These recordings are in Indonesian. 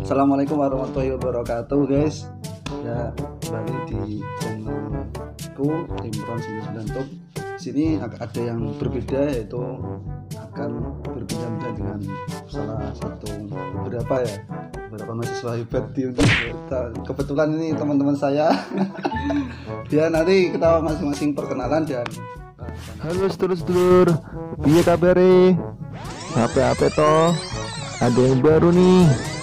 Assalamualaikum warahmatullahi wabarakatuh guys. Ya, kembali di channelku Imron 99 Top. Sini ada yang berbeda, yaitu akan berbincang dengan salah satu beberapa mahasiswa hebat di Unpad. Kebetulan ini teman-teman saya. Ya, nanti kita masing-masing perkenalan dan halo sedulur-sedulur, piye kabare? Apa toh? Ada yang baru nih.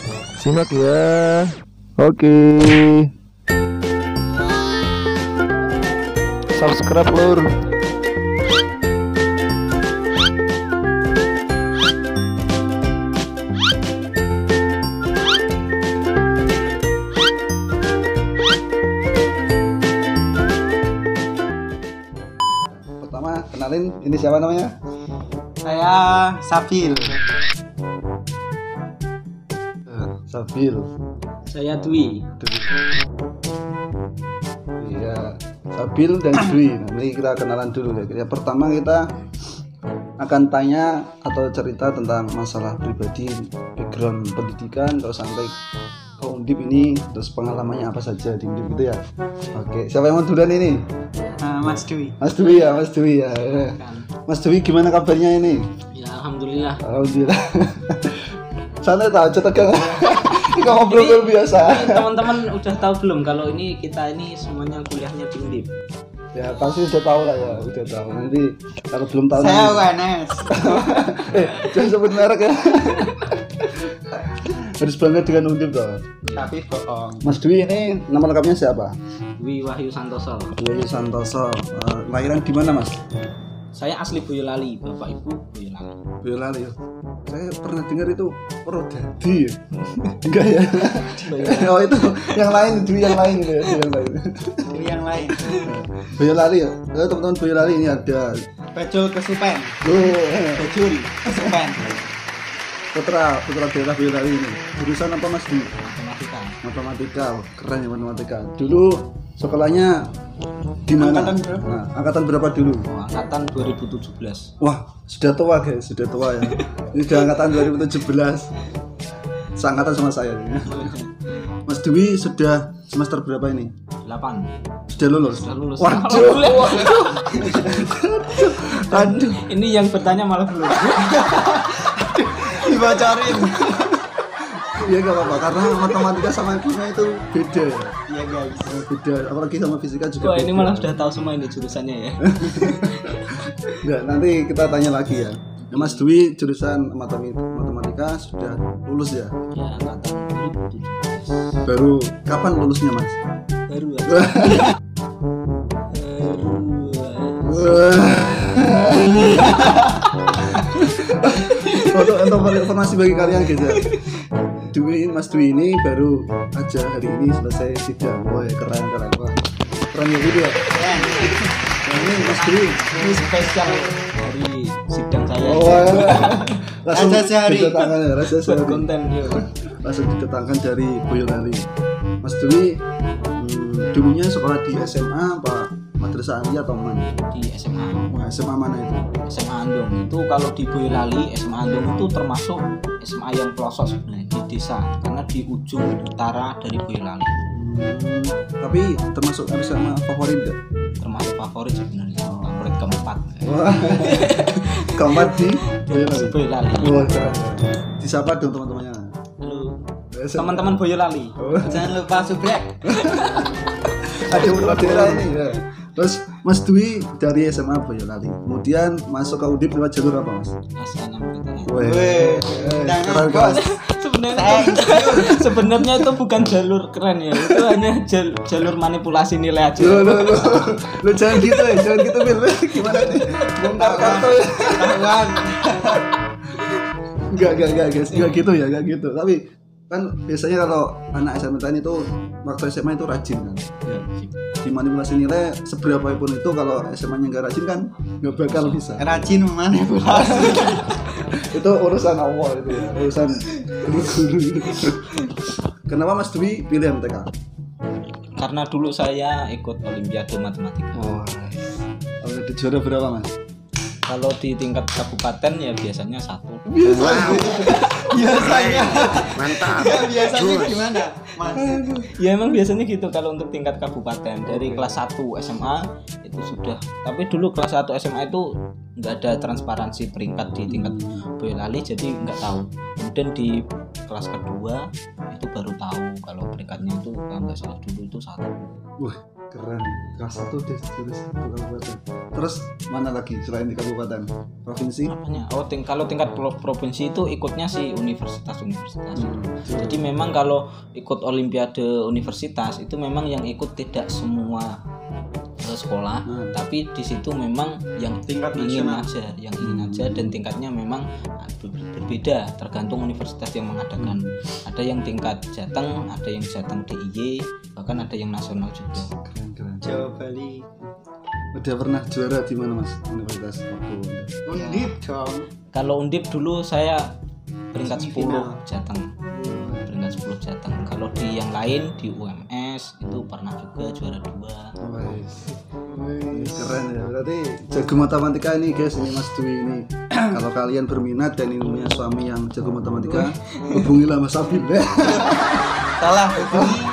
Simak ya. Oke. Subscribe lur. Pertama, kenalin, ini siapa namanya? Saya Sabil. Sabil. Saya Dwi. Iya, Sabil dan Dwi. Nanti kita kenalan dulu ya. Pertama kita akan tanya atau cerita tentang masalah pribadi, background pendidikan, kalau sampai ke Undip ini, terus pengalamannya apa saja di Undip gitu ya. Oke, siapa yang mau duluan ini? Mas Dwi. Mas Dwi ya. Mas Dwi, gimana kabarnya ini? Ya alhamdulillah. Alhamdulillah. Sana tahu tegang. Kita ngobrol biasa. Teman-teman udah tahu belum kalau kita ini semuanya kuliahnya di Undip? Ya pasti udah tahu lah ya, udah tahu. Nanti kalau belum tahu Saya UNS. Jangan sebut merek ya. Harus bangga dengan Undip toh. Tapi bohong. Mas Dwi ini nama lengkapnya siapa? Dwi Wahyu Santoso. Dwi Santoso. Lahiran di mana Mas? Saya asli Boyolali, Bapak Ibu Boyolali. Boyolali. Saya pernah dengar itu Prodadi. Enggak ya? Oh itu yang lain, Dwi yang lain gitu ya, Dwi yang lain. Boyolali ya. Teman-teman Boyolali ini ada Bajul Kesupen. Bajul Kesupen. Putra daerah Boyolali ini. Jurusan apa Mas Dwi? Matematika. Keren ya matematika. Dulu sekolahnya di mana? Angkatan berapa? Nah, angkatan berapa dulu? Angkatan 2017. Wah, sudah tua guys, sudah tua ya. Ini sudah angkatan 2017. Seangkatan sama saya. Mas Dwi sudah semester berapa ini? 8. Sudah lulus? Sudah lulus. Waduh. Aduh. Ini yang bertanya malah belum. Dibocorin. Iya gak apa-apa, karena matematika sama kimia itu beda ya. Iya guys. Beda, apalagi sama fisika juga. Wah ini beda. malah sudah tahu semua ini jurusannya ya. Enggak, nanti kita tanya lagi ya. Mas Dwi jurusan matematika sudah lulus ya? Ya angkatan 2017. Baru kapan lulusnya Mas? Baru Untuk informasi bagi kalian gitu ya. Mas Dwi ini baru aja hari ini selesai sidang. Wah keren. Wah, keren ya gitu ya. Nah, ini Mas Dwi. Ini spesial dari sidang saya. Langsung didatangkan ya, konten dia. langsung didatangkan dari Boyolali. Mas Dwi dulunya sekolah di SMA apa madrasah aliyah atau mana? Di SMA. Wah, SMA mana itu? SMA Andong itu kalau di Boyolali SMA Andong itu termasuk SMA yang pelosok sebenarnya di desa karena di ujung utara dari Boyolali. Tapi termasuk SMA favorit enggak? Termasuk favorit sebenarnya. Favorit keempat. Wah. Keempat di Boyolali. Boyolali. Wah, keren. Disapa dong teman-temannya. Halo. Teman-teman Boyolali. Jangan lupa subrek. Ada putra daerah ini ya. Terus Mas Dwi dari SMA Boyolali, kemudian masuk ke Undip lewat jalur apa Mas? Asana PTN. Weh, keren bos. Sebenarnya itu bukan jalur keren ya, itu hanya jalur manipulasi nilai aja. Lu jangan gitu ya, jangan gitu Bil. Gimana nih? Bongkar kartu ya. Enggak guys, enggak gitu ya, enggak gitu. Tapi kan biasanya kalau anak SMPTN itu waktu SMA itu rajin kan. Ya. Dimanipulasi nilai seberapa pun itu, kalau SMA-nya nggak rajin kan nggak bakal bisa. Rajin memanipulasi. Itu urusan Allah itu ya, urusan guru. Kenapa Mas Dwi pilih MTK? Karena dulu saya ikut Olimpiade Matematika. Wah, ada juara berapa Mas? Kalau di tingkat kabupaten ya biasanya 1. Biasanya. Mantap. Ya, biasanya gimana, Mas? Ya emang biasanya gitu kalau untuk tingkat kabupaten. Dari kelas 1 SMA itu sudah. Tapi dulu kelas 1 SMA itu nggak ada transparansi peringkat di tingkat Boyolali, jadi nggak tahu. Kemudian di kelas kedua itu baru tahu kalau peringkatnya itu kalau nggak salah dulu itu 1. Wah, keren. Kelas 1 deh tulis kabupaten. Terus mana lagi selain di kabupaten? Provinsi? Apanya? Oh, kalau tingkat provinsi itu ikutnya sih universitas-universitas. Jadi memang kalau ikut olimpiade universitas itu memang yang ikut tidak semua sekolah, tapi di situ memang yang Tingkat ingin nasional. aja dan tingkatnya memang berbeda tergantung universitas yang mengadakan. Ada yang tingkat Jateng, ada yang Jateng DIY, bahkan ada yang nasional juga. Keren. Jawa Bali. Udah pernah juara di mana, Mas? Universitas waktu Undip dong. Kalau Undip dulu saya peringkat 10 Semifinal. Jateng. Peringkat 10 Jateng. Kalau di yang lain di UMS itu pernah juga juara 2. Keren ya. Berarti jago matematika ini guys, ini Mas Dwi ini. Kalau kalian berminat dan ini punya suami yang jago matematika, hubungilah Mas Abil. Salah.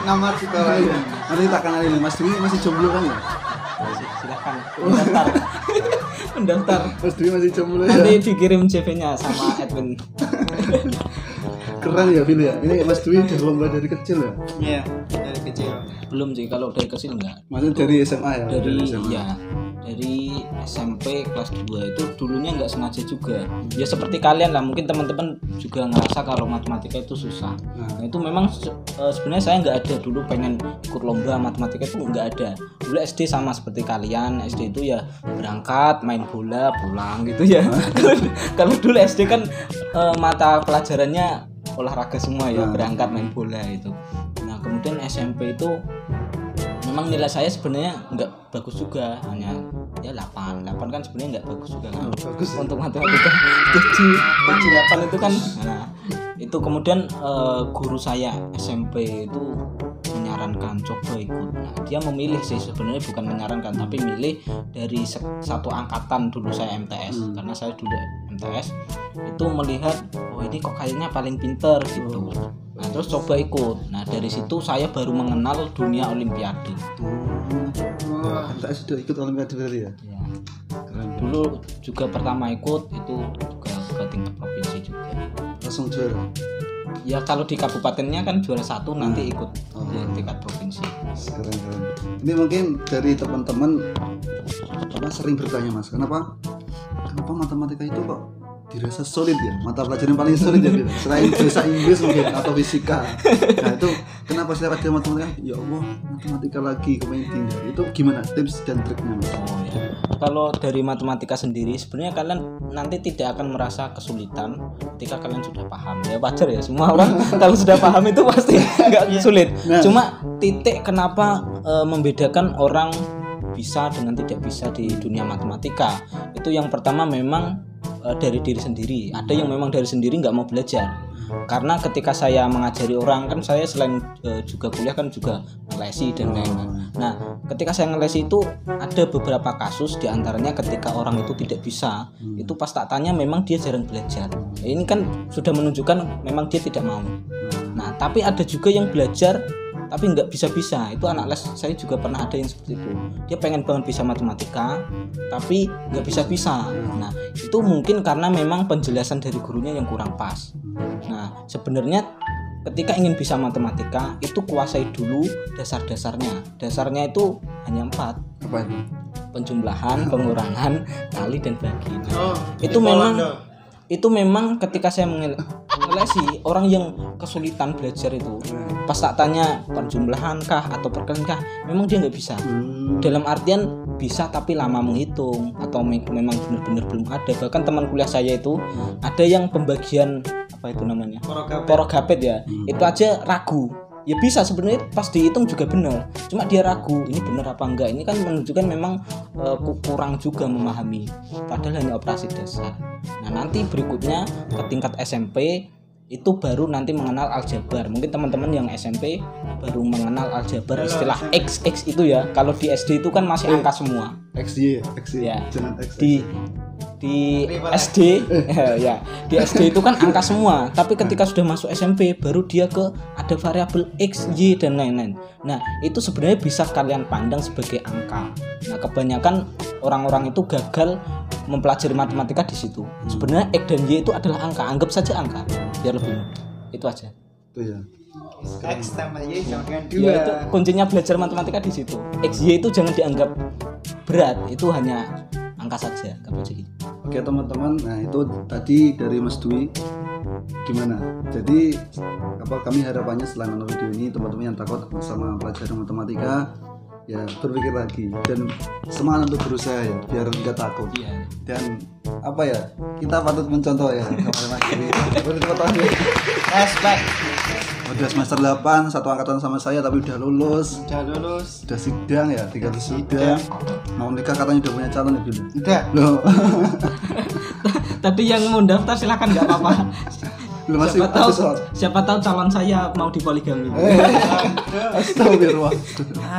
Nomor sekolah. Nanti tak kenalin Mas Dwi masih jomblo kan ya? Silakan mendaftar. Mendaftar. Mas Dwi masih jomblo ya. Nanti dikirim CV-nya sama Edwin. Keren ya Bil ya. Ini Mas Dwi udah lomba dari kecil ya. Iya, dari kecil. Belum sih, kalau dari kecil enggak. Maksudnya dari SMA ya? Dari SMA. ya dari SMP kelas 2 itu dulunya nggak sengaja juga. Ya seperti kalian lah, mungkin teman-teman juga ngerasa kalau matematika itu susah. Nah itu memang sebenarnya saya nggak ada dulu pengen ikut lomba matematika, itu nggak ada. Dulu SD sama seperti kalian, SD itu ya berangkat main bola pulang gitu ya. Kalau dulu SD kan mata pelajarannya olahraga semua ya, berangkat main bola itu. Nah kemudian SMP itu memang nilai saya sebenarnya nggak bagus juga, hanya ya 8 kan sebenarnya nggak bagus juga kan. Bagus ya? Untuk matematika 7 8 itu kan. Nah itu kemudian guru saya SMP itu menyarankan coba ikut. Nah dia memilih sih sebenarnya, bukan menyarankan tapi milih dari satu angkatan dulu saya MTS, karena saya dulu MTS itu melihat oh ini kok kayaknya paling pinter gitu. Nah terus coba ikut. Nah dari situ saya baru mengenal dunia olimpiade. MTS sudah ikut olimpiade berarti ya? Ya. Keren. Dulu juga pertama ikut itu juga ke tingkat provinsi juga. Langsung juara. Ya kalau di kabupatennya kan juara 1, nanti ikut di tingkat provinsi. Keren. Ini mungkin dari teman-teman sering bertanya Mas, kenapa matematika itu kok dirasa sulit ya, mata pelajaran paling sulit ya Bil? Selain bahasa Inggris mungkin atau fisika. Nah itu kenapa setiap ada matematika ya Allah matematika lagi kepengen tinggal, itu gimana tips dan triknya Mas? Oh ya, kalau dari matematika sendiri sebenarnya kalian nanti tidak akan merasa kesulitan ketika kalian sudah paham. Ya wajar ya, semua orang kalau sudah paham itu pasti nggak sulit. Nah. Cuma titik kenapa membedakan orang bisa dengan tidak bisa di dunia matematika itu yang pertama memang dari diri sendiri. Ada yang memang dari sendiri nggak mau belajar. Karena ketika saya mengajari orang kan saya selain juga kuliah kan juga ngelesi dan lain-lain. Nah, ketika saya ngelesi itu ada beberapa kasus, diantaranya ketika orang itu tidak bisa, itu pas tak tanya memang dia jarang belajar. Ini kan sudah menunjukkan memang dia tidak mau. Nah, tapi ada juga yang belajar tapi nggak bisa-bisa. Itu anak les saya juga pernah ada yang seperti itu. Dia pengen banget bisa matematika tapi nggak bisa-bisa. Nah itu mungkin karena memang penjelasan dari gurunya yang kurang pas. Nah sebenarnya ketika ingin bisa matematika itu kuasai dulu dasar-dasarnya. Dasarnya itu hanya 4. Apa itu? Penjumlahan, pengurangan, kali dan bagi. Oh, itu memang ketika saya mengelesi orang yang kesulitan belajar itu, pas tak tanya penjumlahan kah atau perkalian kah, memang dia nggak bisa. Dalam artian bisa tapi lama menghitung atau memang benar-benar belum ada. Bahkan teman kuliah saya itu ada yang pembagian apa itu namanya porogapet ya, itu aja ragu. Ya bisa sebenarnya pas dihitung juga benar, cuma dia ragu ini benar apa enggak. Ini kan menunjukkan memang kurang juga memahami, padahal hanya operasi dasar. Nah nanti berikutnya ke tingkat SMP itu baru nanti mengenal aljabar. Mungkin teman-teman yang SMP baru mengenal aljabar, istilah X itu ya. Kalau di SD itu kan masih angka semua. XY Ya. Jangan X. di Terima SD ya di SD itu kan angka semua, tapi ketika sudah masuk SMP baru dia ke ada variabel X, Y dan lain-lain. Nah itu sebenarnya bisa kalian pandang sebagai angka. Nah kebanyakan orang-orang itu gagal mempelajari matematika di situ. Sebenarnya X dan Y itu adalah angka, anggap saja angka biar lebih mudah. Itu aja. Itu ya. X tambah Y sama dengan 2. Ya itu kuncinya belajar matematika di situ. X, Y itu jangan dianggap berat, itu hanya angka saja, anggap aja gitu. Oke teman-teman, nah itu tadi dari Mas Dwi gimana? Jadi kami harapannya setelah nonton video ini teman-teman yang takut sama pelajaran matematika ya berpikir lagi dan semangat untuk berusaha ya biar nggak takut. Iya. Dan apa ya, kita patut mencontoh ya sama Mas Dwi. Respect. Udah semester 8, satu angkatan sama saya tapi udah lulus. Udah sidang ya, 3 sidang. Mau nikah katanya udah punya calon ya Bil. Udah. Loh. Tadi yang mau daftar silakan, nggak apa-apa. Lu masih Siapa tahu calon saya mau dipoligami. Astagfirullah.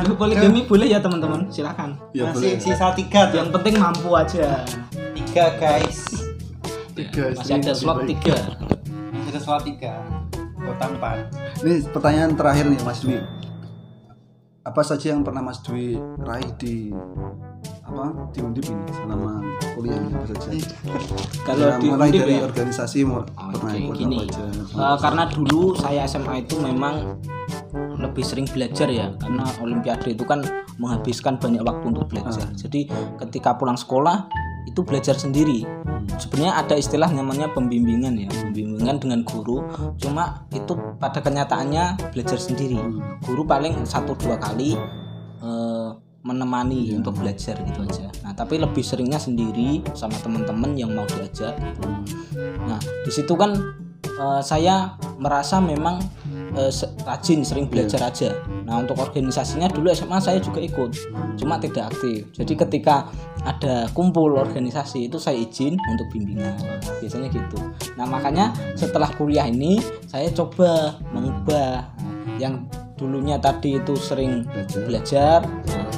Aduh, poligami boleh ya teman-teman, silakan. Ya Masih boleh. sisa 3 tuh. Yang penting mampu aja. 3 guys. Masih ada slot 3. Masih ada slot 3. Kota 4. Ini pertanyaan terakhir nih Mas Dwi. Apa saja yang pernah Mas Dwi raih di Undip ini selama kuliah ini, apa saja? Kalau Ya, di mulai Undip dari ya? organisasi pernah ikut gini. apa aja? Karena dulu saya SMA itu memang lebih sering belajar ya, karena olimpiade itu kan menghabiskan banyak waktu untuk belajar. Jadi ketika pulang sekolah itu belajar sendiri. Sebenarnya ada istilah namanya pembimbingan ya, pembimbingan dengan guru. Cuma itu pada kenyataannya belajar sendiri. Guru paling 1-2 kali menemani untuk belajar gitu aja. Nah tapi lebih seringnya sendiri sama teman-teman yang mau diajak. Nah di situ kan saya merasa memang rajin, sering belajar aja. Nah untuk organisasinya dulu SMA saya juga ikut, cuma tidak aktif. Jadi ketika ada kumpul organisasi itu saya izin untuk bimbingan, biasanya gitu. Nah makanya setelah kuliah ini saya coba mengubah yang dulunya tadi itu sering belajar,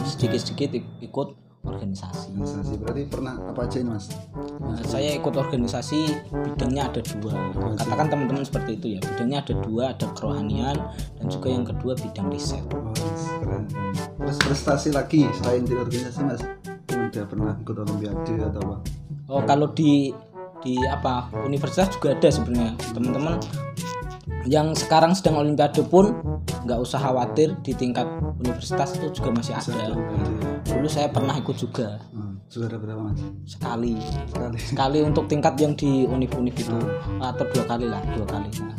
sedikit-sedikit ikut organisasi. Organisasi berarti pernah apa aja ini Mas? Saya ikut organisasi bidangnya ada 2. Katakan teman-teman seperti itu ya. Bidangnya ada 2, ada kerohanian dan juga yang kedua bidang riset. Oh, keren. Terus prestasi lagi selain di organisasi Mas? Udah pernah ikut olimpiade atau apa? Oh, kalau di universitas juga ada sebenarnya. Teman-teman yang sekarang sedang olimpiade pun nggak usah khawatir, di tingkat universitas itu juga masih ada. Dulu saya pernah ikut juga. Juara berapa Mas? Sekali untuk tingkat yang di univ-univ itu, atau 2 kali lah, 2 kali. Nah,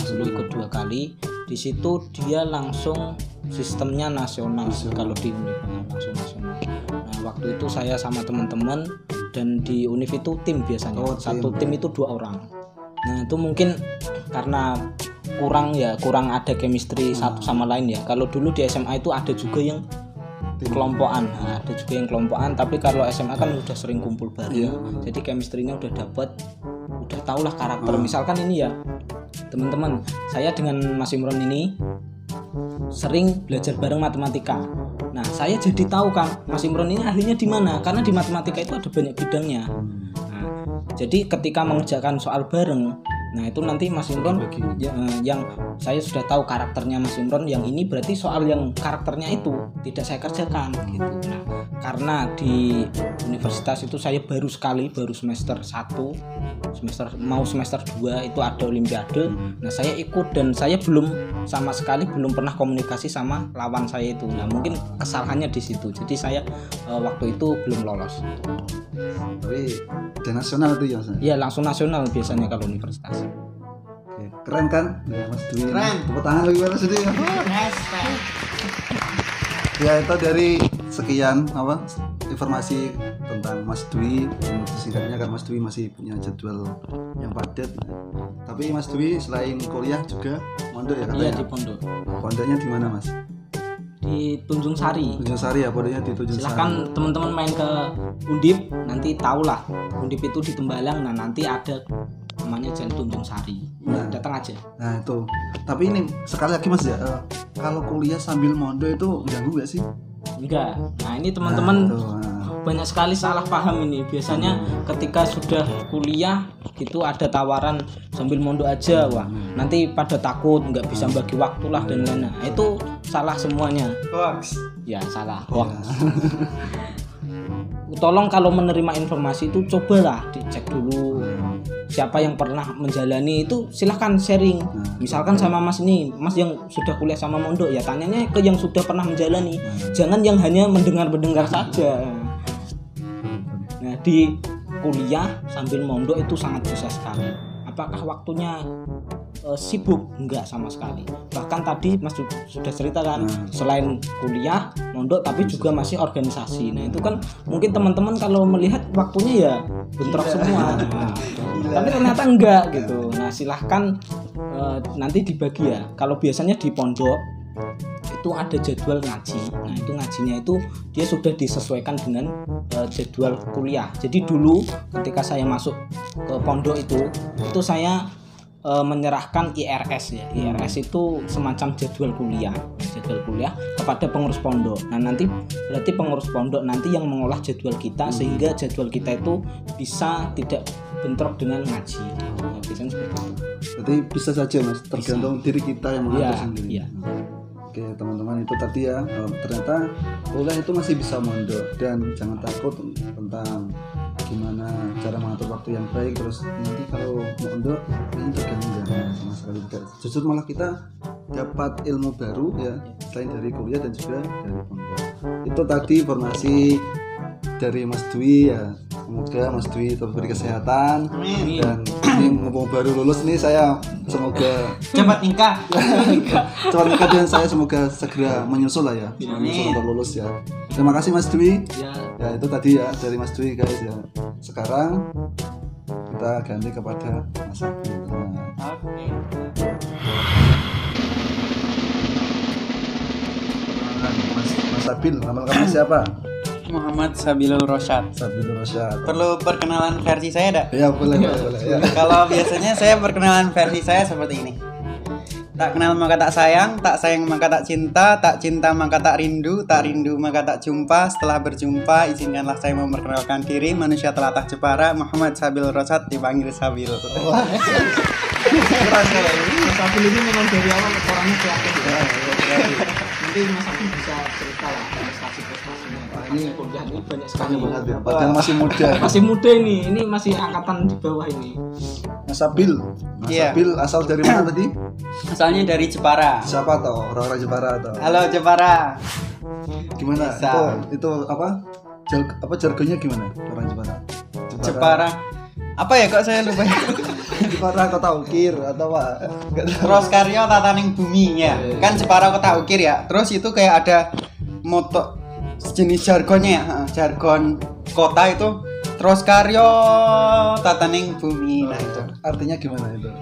dulu ikut 2 kali. Di situ dia langsung sistemnya nasional. Kalau di univ langsung nasional. Nah waktu itu saya sama teman-teman, dan di univ itu tim biasanya. Satu tim itu 2 orang. Nah itu mungkin karena kurang ada chemistry satu sama lain ya. Kalau dulu di SMA itu ada juga yang kelompokan, tapi kalau SMA kan udah sering kumpul bareng, jadi chemistry-nya udah dapet, udah tau lah karakter. Misalkan ini ya teman-teman, saya dengan Mas Imron ini sering belajar bareng matematika. Nah saya jadi tahu kan Mas Imron ini ahlinya di mana, karena di matematika itu ada banyak bidangnya. Nah, jadi ketika mengerjakan soal bareng, nah itu nanti Mas Imron yang saya sudah tahu karakternya Mas Imron, yang ini berarti soal yang karakternya itu tidak saya kerjakan gitu. Nah karena di universitas itu saya baru semester 1, semester 2 itu ada olimpiade. Nah saya ikut dan saya sama sekali belum pernah komunikasi sama lawan saya itu. Nah mungkin kesalahannya di situ, jadi saya waktu itu belum lolos. Tapi udah nasional tuh ya Mas? Iya langsung nasional biasanya kalau universitas. Oke, keren kan ya Mas Dwi? Keren. Tepuk tangan lagi Mas Dwi. Respect. Ya itu dari sekian informasi tentang Mas Dwi. Singkatnya kan Mas Dwi masih punya jadwal yang padat. Tapi Mas Dwi selain kuliah juga mondok ya katanya? Iya di pondok. Pondoknya di mana Mas? Di Tunjung Sari. Tunjung Sari ya, pondoknya di Tunjung Sari. Silahkan teman-teman main ke Undip, nanti tahulah Undip itu di Tembalang. Nah nanti ada namanya Jalan Tunjung Sari. Datang aja. Nah itu. Tapi ini sekali lagi Mas ya, kalau kuliah sambil mondok itu ganggu gak sih? Enggak. Nah ini teman-teman banyak sekali salah paham ini. Biasanya ketika sudah kuliah gitu ada tawaran sambil mondok aja, wah nanti pada takut nggak bisa bagi waktu lah dan lain-lain. Nah, itu salah semuanya. Hoax. Ya salah. Hoax. Tolong kalau menerima informasi itu cobalah dicek dulu siapa yang pernah menjalani itu, silahkan sharing. Misalkan sama Mas ini, Mas yang sudah kuliah sama mondok, ya tanyanya ke yang sudah pernah menjalani, jangan yang hanya mendengar saja. Nah, di kuliah sambil mondok itu sangat bisa sekali. Apakah waktunya sibuk? Enggak sama sekali. Bahkan tadi Mas sudah cerita kan, selain kuliah, mondok tapi juga masih organisasi. Nah, itu kan mungkin teman-teman kalau melihat waktunya ya bentrok semua. Nah, tapi ternyata enggak gitu. Nah, silahkan nanti dibagi ya. Kalau biasanya di pondok itu ada jadwal ngaji. Nah, itu ngajinya itu dia sudah disesuaikan dengan jadwal kuliah. Jadi dulu ketika saya masuk ke pondok itu saya menyerahkan IRS ya. IRS itu semacam jadwal kuliah kepada pengurus pondok. Nah, nanti berarti pengurus pondok nanti yang mengolah jadwal kita sehingga jadwal kita itu bisa tidak bentrok dengan ngaji. Nah, biasanya seperti itu. Berarti bisa saja Mas, tergantung diri kita yang mengatur sendiri. Iya. Oke teman-teman, itu tadi ya, ternyata kuliah itu masih bisa mondok, dan jangan takut tentang gimana cara mengatur waktu yang baik. Terus nanti kalau mondok ini terganggu enggak, sama sekali tidak. Justru malah kita dapat ilmu baru ya, selain dari kuliah dan juga dari pondok. Itu tadi informasi dari Mas Dwi ya. Semoga Mas Dwi diberi kesehatan. Amin. Dan ini ngomong baru lulus nih, saya semoga Cepat nikah. cepat nikah, dan saya semoga segera menyusul lah ya, menyusul untuk lulus ya. Terima kasih Mas Dwi. Ya itu tadi ya dari Mas Dwi guys ya. Sekarang kita ganti kepada Mas Abil. Oke. Mas Abil, nama lengkapnya siapa? Muhammad Sabilul Rosyad. Sabil Rosyad. Perlu perkenalan versi saya enggak? Ya boleh ya. Kalau biasanya saya perkenalan versi saya seperti ini. Tak kenal maka tak sayang maka tak cinta maka tak rindu maka tak jumpa. Setelah berjumpa, izinkanlah saya memperkenalkan diri, manusia telatah Jepara, Muhammad Sabil Rosyad, dipanggil Sabil. Mas Abil ini memang dari awal orangnya kreatif ya. Nanti Mas Abil bisa cerita lah prestasi-prestasinya. Ini kuliah ini banyak sekali banget ya, padahal masih muda. Masih muda ini masih angkatan di bawah ini. Mas Abil. Iya. Abil asal dari mana tadi? Asalnya dari Jepara. Siapa toh? Orang-orang Jepara atau? Halo Jepara. Gimana? Bisa. Itu apa? Jargonnya gimana? Orang Jepara. Jepara. Apa ya kok saya lupa? Jepara kota ukir atau apa? Terus karyo tataning bumi ya. Kan Jepara kota ukir ya. Terus itu kayak ada moto sejenis jargonnya ya. Jargon kota itu terus karyo tataning bumi. Nah itu. Artinya gimana itu?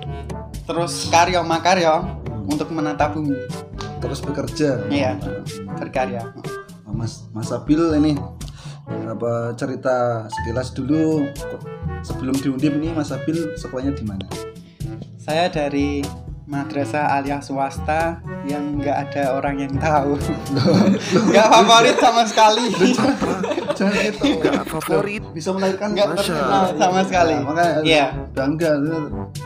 Terus karyo makaryo untuk menata bumi. Terus bekerja. Iya. Berkarya. Mas Abil ini apa cerita sekilas dulu sebelum di Undip ini. Mas Abil sekolahnya di mana? Saya dari madrasah aliyah swasta yang nggak ada orang yang tahu. Nggak favorit sama sekali. Jangan gitu. Gak favorit. Bisa melahirkan Nggak terkenal sama sekali. Nah, makanya Iya. bangga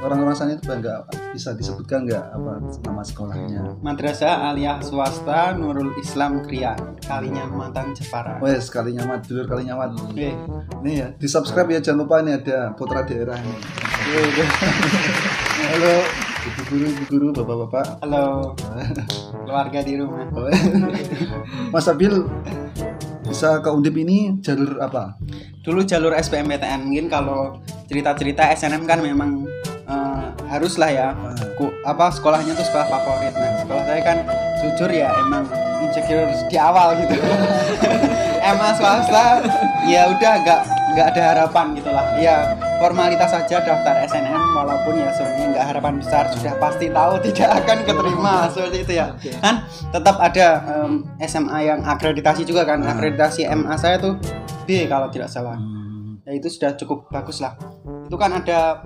orang-orang sana itu bangga. Bisa disebutkan nggak apa nama sekolahnya? Madrasah aliyah swasta Nurul Islam Krian, Kalinyamatan Jepara. Wes kali nyamat, dulur kali nyamat. Oke. Nih ya, di subscribe ya, jangan lupa, ini ada putra daerah nih. Halo, ibu guru, bapak-bapak. Halo. Keluarga di rumah. Mas Abil bisa ke Undip ini jalur apa? Dulu jalur SBMPTN, mungkin kalau cerita-cerita SNM kan memang haruslah ya. Sekolahnya tuh sekolah favorit. Nah, sekolah saya kan jujur ya emang insecure di awal gitu. Emang swasta ya udah nggak ada harapan gitulah. Ya formalitas saja daftar SNM, walaupun ya sebenarnya nggak harapan besar, sudah pasti tahu tidak akan keterima seperti itu ya. Kan tetap ada SMA yang akreditasi juga kan. Akreditasi MA saya tuh B kalau tidak salah. Ya itu sudah cukup bagus lah. Itu kan ada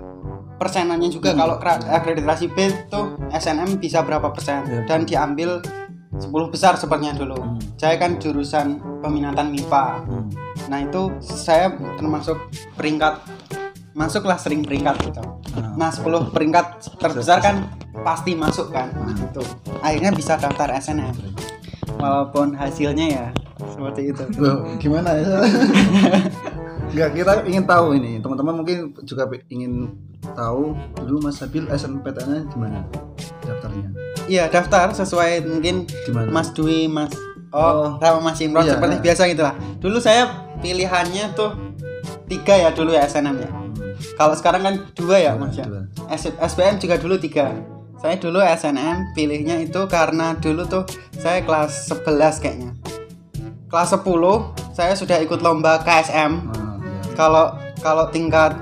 persenannya juga. Kalau akreditasi B tuh SNM bisa berapa persen dan diambil 10 besar sepertinya dulu. Saya kan jurusan peminatan MIPA. Nah itu saya termasuk peringkat, masuklah sering peringkat gitu. Nah 10 peringkat terbesar kan pasti masuk kan. Nah itu akhirnya bisa daftar SNM, walaupun hasilnya ya seperti itu. Loh, gimana ya? Enggak, kita ingin tahu ini. Teman-teman mungkin juga ingin tahu dulu Mas Sabil SNMPTN-nya gimana daftarnya? Iya daftar sesuai mungkin Gimana? Mas Dwi, Mas sama Mas Imron Iya, seperti biasa gitulah. Dulu saya pilihannya tuh 3 ya dulu ya SNM ya. Kalau sekarang kan 2 ya Mas ya. Dua. SBM juga dulu 3. Saya dulu SNM pilihnya itu karena dulu tuh saya kelas 11 kayaknya. Kelas 10 saya sudah ikut lomba KSM. Iya. Kalau tingkat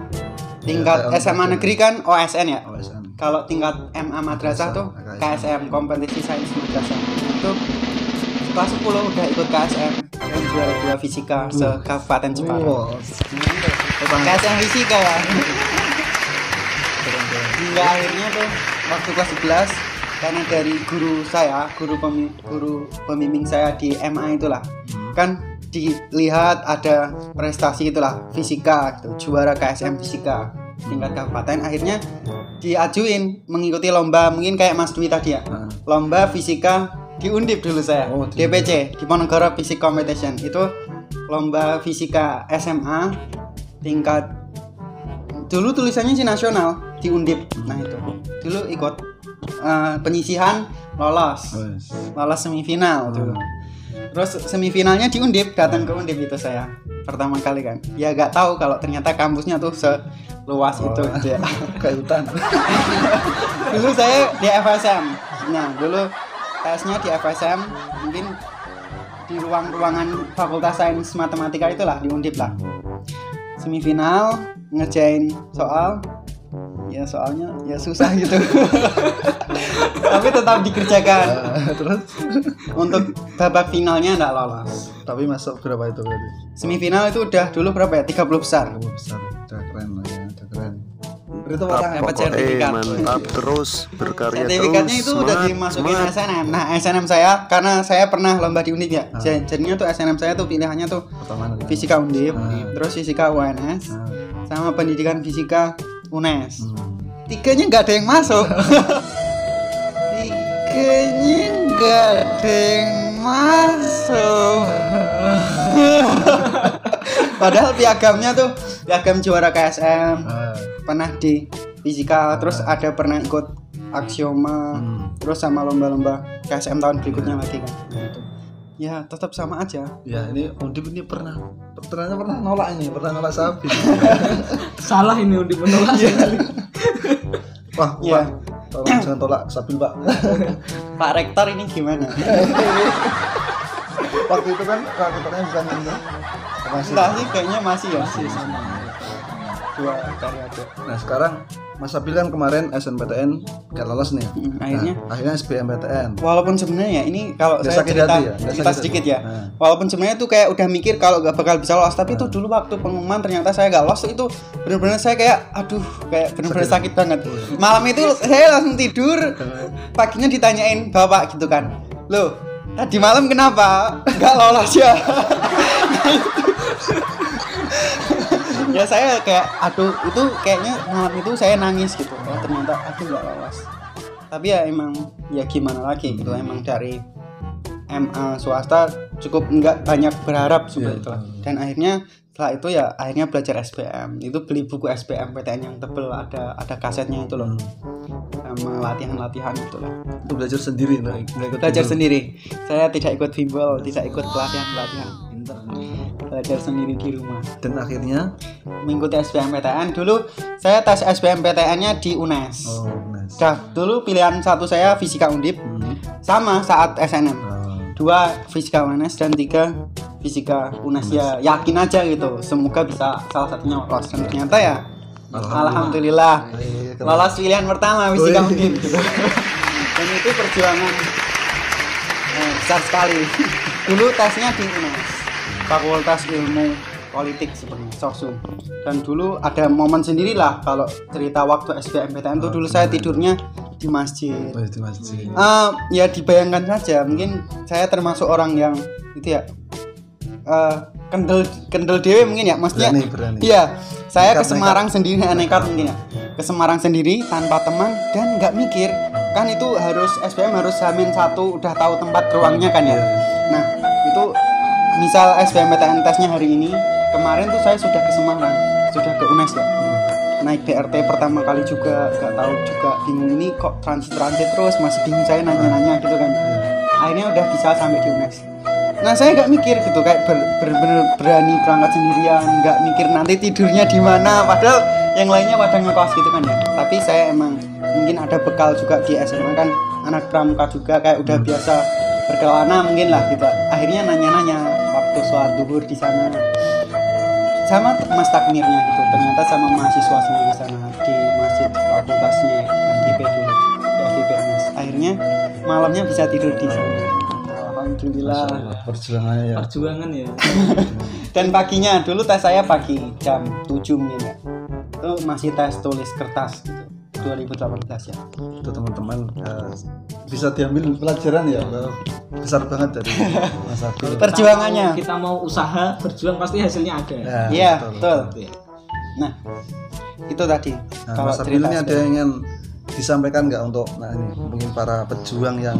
Ya, SMA negeri kan OSN ya. OSN. Kalau tingkat MA madrasah tuh KSM, kompetisi sains madrasah. Itu kelas 10 udah ikut KSM dan juara 2 fisika se-Kabupaten Jepara. Wow. KSM fisika ya. Hingga akhirnya tuh waktu kelas 11 karena dari guru saya, guru pembimbing saya di MA itulah, kan dilihat ada prestasi itulah fisika gitu, juara KSM fisika tingkat kabupaten, akhirnya diajuin mengikuti lomba mungkin kayak Mas Dwi tadi ya. Lomba fisika di Undip dulu saya. DPC, Diponegoro Physics Competition. Itu lomba fisika SMA tingkat, dulu tulisannya sih nasional di Undip. Nah itu dulu ikut penyisihan, lolos semifinal dulu. Terus semifinalnya di Undip, datang ke Undip itu saya pertama kali kan. Ya gak tahu kalau ternyata kampusnya tuh seluas itu gitu ya. Kayak hutan. Dulu saya di FSM. Nah dulu tesnya di FSM, mungkin di ruangan Fakultas Sains Matematika itulah di Undip lah. Semifinal ngerjain soal, ya soalnya ya susah gitu. Tapi tetap dikerjakan. Terus Untuk babak finalnya enggak lolos. tapi masuk berapa itu berarti? Semifinal itu udah dulu berapa ya? 30 besar. Besar. Udah keren lah ya, udah keren. Itu Dapat sertifikat. Mantap terus, berkarya Sertifikatnya terus. itu udah dimasukin SNM. Nah SNM saya, karena saya pernah lomba di Undip ya, jadinya tuh SNM saya tuh pilihannya tuh pertama fisika Undip, terus fisika UNS, sama pendidikan fisika UNES. Tiganya nggak ada yang masuk. Tiganya nggak ada yang masuk. Padahal piagamnya tuh piagam juara KSM, pernah di fisika, terus ada pernah ikut aksioma, terus sama lomba-lomba KSM tahun berikutnya lagi kan. Ya tetap sama aja. Ya ini Undip ini ternyata pernah nolak Sabil. Salah ini Undip menolak. Wah, Ya. tolong jangan tolak Sabil, Pak. Pak Rektor ini gimana? Waktu itu kan rektornya bukan ini. Masih. Entah sih kayaknya masih ya. Sama. 2 periode. Nah, sekarang Mas Sabil kan kemarin SNMPTN gak lolos nih. Akhirnya Nah, akhirnya SBMPTN. walaupun sebenarnya ya ini kalau Nggak saya sakit cerita, hati ya? Nggak cerita sakit sedikit hati. ya. Nah. Walaupun sebenarnya tuh kayak udah mikir kalau gak bakal bisa lolos, tapi itu dulu waktu pengumuman ternyata saya gak lolos, itu benar-benar saya kayak aduh, kayak benar-benar sakit banget. Malam itu saya langsung tidur, paginya ditanyain bapak gitu kan, loh tadi malam kenapa gak lolos ya? Ya saya kayak aduh, itu kayaknya malam itu saya nangis gitu. Oh, ternyata aku nggak lolos. Tapi ya emang ya gimana lagi gitu, emang dari MA swasta cukup nggak banyak berharap seperti itu. Dan akhirnya setelah itu ya akhirnya belajar SBM. Itu beli buku SBM PTN yang tebel, ada kasetnya itu loh. Sama latihan-latihan gitu lah. Itu belajar sendiri, nggak ikut Belajar bimbel. sendiri. Saya tidak ikut bimbel, tidak ikut pelatihan-pelatihan. Belajar sendiri di rumah. Dan akhirnya Mengikuti SBMPTN. Dulu saya tes SBMPTN-nya di UNES. nice. Dulu pilihan 1 saya fisika Undip. Sama saat SNM. 2 fisika UNES dan 3 fisika UNES. Ya yakin aja gitu. Semoga bisa salah satunya lolos. Dan ternyata ya alhamdulillah lolos pilihan pertama fisika Undip gitu. Dan itu perjuangan besar sekali. Dulu tesnya di UNES, Fakultas Ilmu Politik sebenarnya, Sosum. Dan dulu ada momen sendiri lah kalau cerita waktu SBMPTN tuh dulu saya tidurnya di masjid. Di masjid. Ya dibayangkan saja, mungkin saya termasuk orang yang itu ya kendel dewe mungkin ya, maksudnya berani. iya, saya ke Nekat, Semarang sendiri, nekat mungkin ya, ke Semarang sendiri tanpa teman dan nggak mikir, kan itu harus SBM harus H-1 udah tahu tempat ruangnya kan ya. Nah itu misal SBMPTN tesnya hari ini, kemarin tuh saya sudah ke Semarang, sudah ke UNES ya, naik BRT pertama kali juga nggak tahu juga, bingung ini kok transit terus, masih bingung saya nanya gitu kan. Akhirnya udah bisa sampai di UNES. Nah saya nggak mikir gitu, kayak bener-bener berani berangkat sendirian, nggak mikir nanti tidurnya di mana, padahal yang lainnya pada ngekos gitu kan ya. Tapi saya emang mungkin ada bekal juga di SMA kan, anak pramuka juga, kayak udah biasa berkelana mungkin lah gitu. Akhirnya nanya-nanya waktu sholat duhur di sana sama mas takmirnya gitu, ternyata sama mahasiswa sendiri di sana di masjid fakultasnya FIP dulu, di FIPNS. Akhirnya malamnya bisa tidur di sana. Alhamdulillah. Perjuangan ya. Dan paginya dulu tes saya pagi jam 7 mungkin ya. Itu masih tes tulis kertas gitu. 2018 ya. Itu teman-teman bisa diambil pelajaran ya, besar banget dari Mas Abil. Perjuangannya. Kita mau usaha, berjuang pasti hasilnya ada. Iya, betul. Nah, itu tadi. Nah, kalau Mas Abil cerita ini ada yang ingin disampaikan nggak untuk ini mungkin para pejuang yang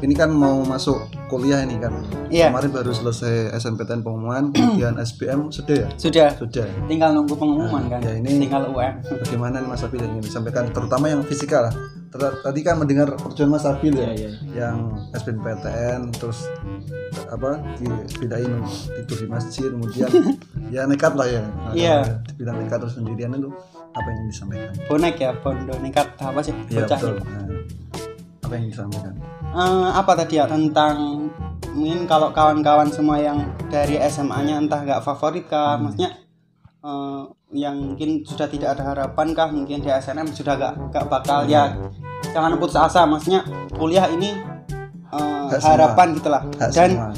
ini kan mau masuk kuliah ini kan. Iya. Kemarin baru selesai SNPTN pengumuman, kemudian SBM sudah ya? sudah tinggal nunggu pengumuman kan. Ya ini tinggal UN. bagaimana nih Mas Abil yang ingin disampaikan, terutama yang fisika lah. Tadi kan mendengar perjuangan Mas Abil ya, yang SBMPTN terus apa dibedain tidur di masjid, kemudian ya nekat lah ya. Iya. Dibilang nekat terus sendirian itu apa yang disampaikan? Bonek ya, bondo nekat apa sih? Iya Bocah. betul. Nah, apa yang disampaikan? Apa tadi ya, tentang mungkin kalau kawan-kawan semua yang dari SMA-nya entah nggak favorit kah, maksudnya yang mungkin sudah tidak ada harapan kah, mungkin di SNM sudah nggak bakal ya, jangan putus asa, maksudnya kuliah ini harapan gitulah. Dan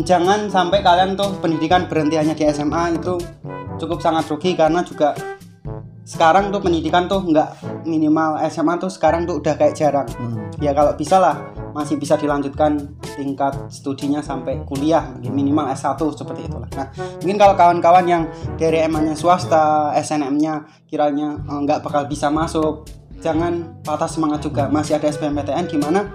jangan sampai kalian tuh pendidikan berhenti hanya di SMA, itu cukup sangat rugi, karena juga sekarang tuh pendidikan tuh nggak, minimal SMA tuh sekarang tuh udah kayak jarang. Ya kalau bisa lah masih bisa dilanjutkan tingkat studinya sampai kuliah, minimal S1 seperti itulah. Nah mungkin kalau kawan-kawan yang dari MA-nya swasta, SNM-nya kiranya nggak bakal bisa masuk, jangan patah semangat juga, masih ada SBMPTN gimana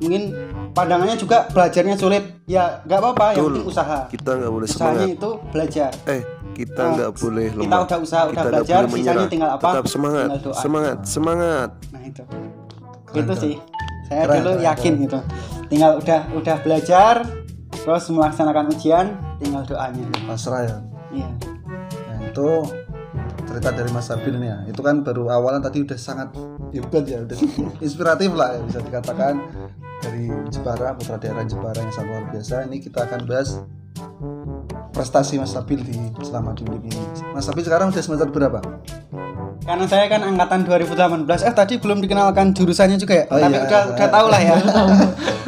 mungkin pandangannya juga belajarnya sulit, ya nggak apa-apa, yang penting usaha. Kita nggak boleh usahanya semangat. itu belajar. Kita nggak boleh lemah. Kita udah usaha, udah nggak belajar, boleh sisanya menyerah. tinggal apa? Tetap semangat, Tinggal doa. semangat. Nah itu sih saya dulu yakin gitu, tinggal udah belajar terus melaksanakan ujian, tinggal doanya. Pasrah ya. Iya. Nah itu cerita dari Mas Abil nih ya. Itu kan baru awalan tadi udah sangat hebat ya, udah inspiratif lah ya, bisa dikatakan dari Jepara, putra daerah Jepara yang sangat luar biasa. Ini kita akan bahas prestasi Mas Abil selama di UNIP ini. Mas Abil sekarang udah semester berapa? Karena saya kan angkatan 2018. Tadi belum dikenalkan jurusannya juga ya. Oh, tapi iya. udah tahu lah ya.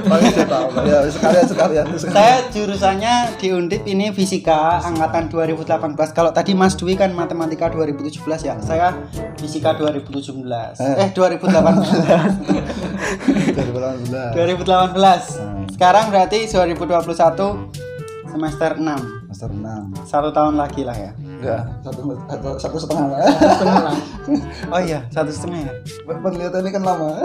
Paling udah tahu lah ya, sekalian. Saya jurusannya di Undip ini fisika angkatan 2018. Kalau tadi Mas Dwi kan matematika 2017 ya. Saya fisika 2017. 2018. 2018. Sekarang berarti 2021 semester 6. Semester 6. 1 tahun lagi lah ya. Enggak, satu setengah lah. Oh iya, 1,5 ya. Penelitian ini kan lama.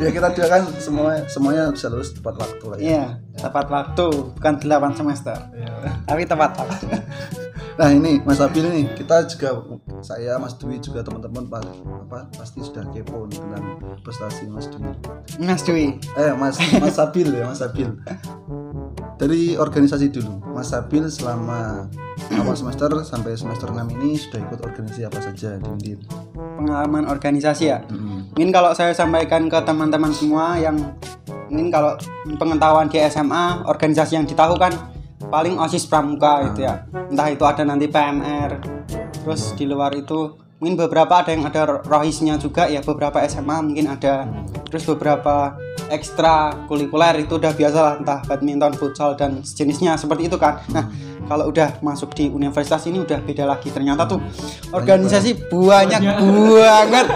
Ya kita doakan semuanya bisa lulus tepat waktu lah ya. Iya, tepat waktu, bukan 8 semester. Tapi tepat waktu. Nah ini Mas Abil nih, kita juga, saya Mas Dwi juga teman-teman pasti sudah kepo nih tentang prestasi Mas Dwi. Mas Dwi. Mas Abil ya, Mas Abil. Dari organisasi dulu, Mas Abil selama awal semester sampai semester 6 ini sudah ikut organisasi apa saja di Undip? Pengalaman organisasi ya. Mungkin kalau saya sampaikan ke teman-teman semua yang mungkin kalau pengetahuan di SMA, organisasi yang ditahu kan paling OSIS Pramuka gitu ya. Entah itu ada nanti PMR. Terus di luar itu mungkin beberapa ada yang ada rohisnya juga ya, beberapa SMA mungkin ada. Terus beberapa ekstra kulikuler itu udah biasa lah, entah badminton, futsal dan sejenisnya seperti itu kan. Nah kalau udah masuk di universitas ini udah beda lagi, ternyata tuh organisasi banyak banget.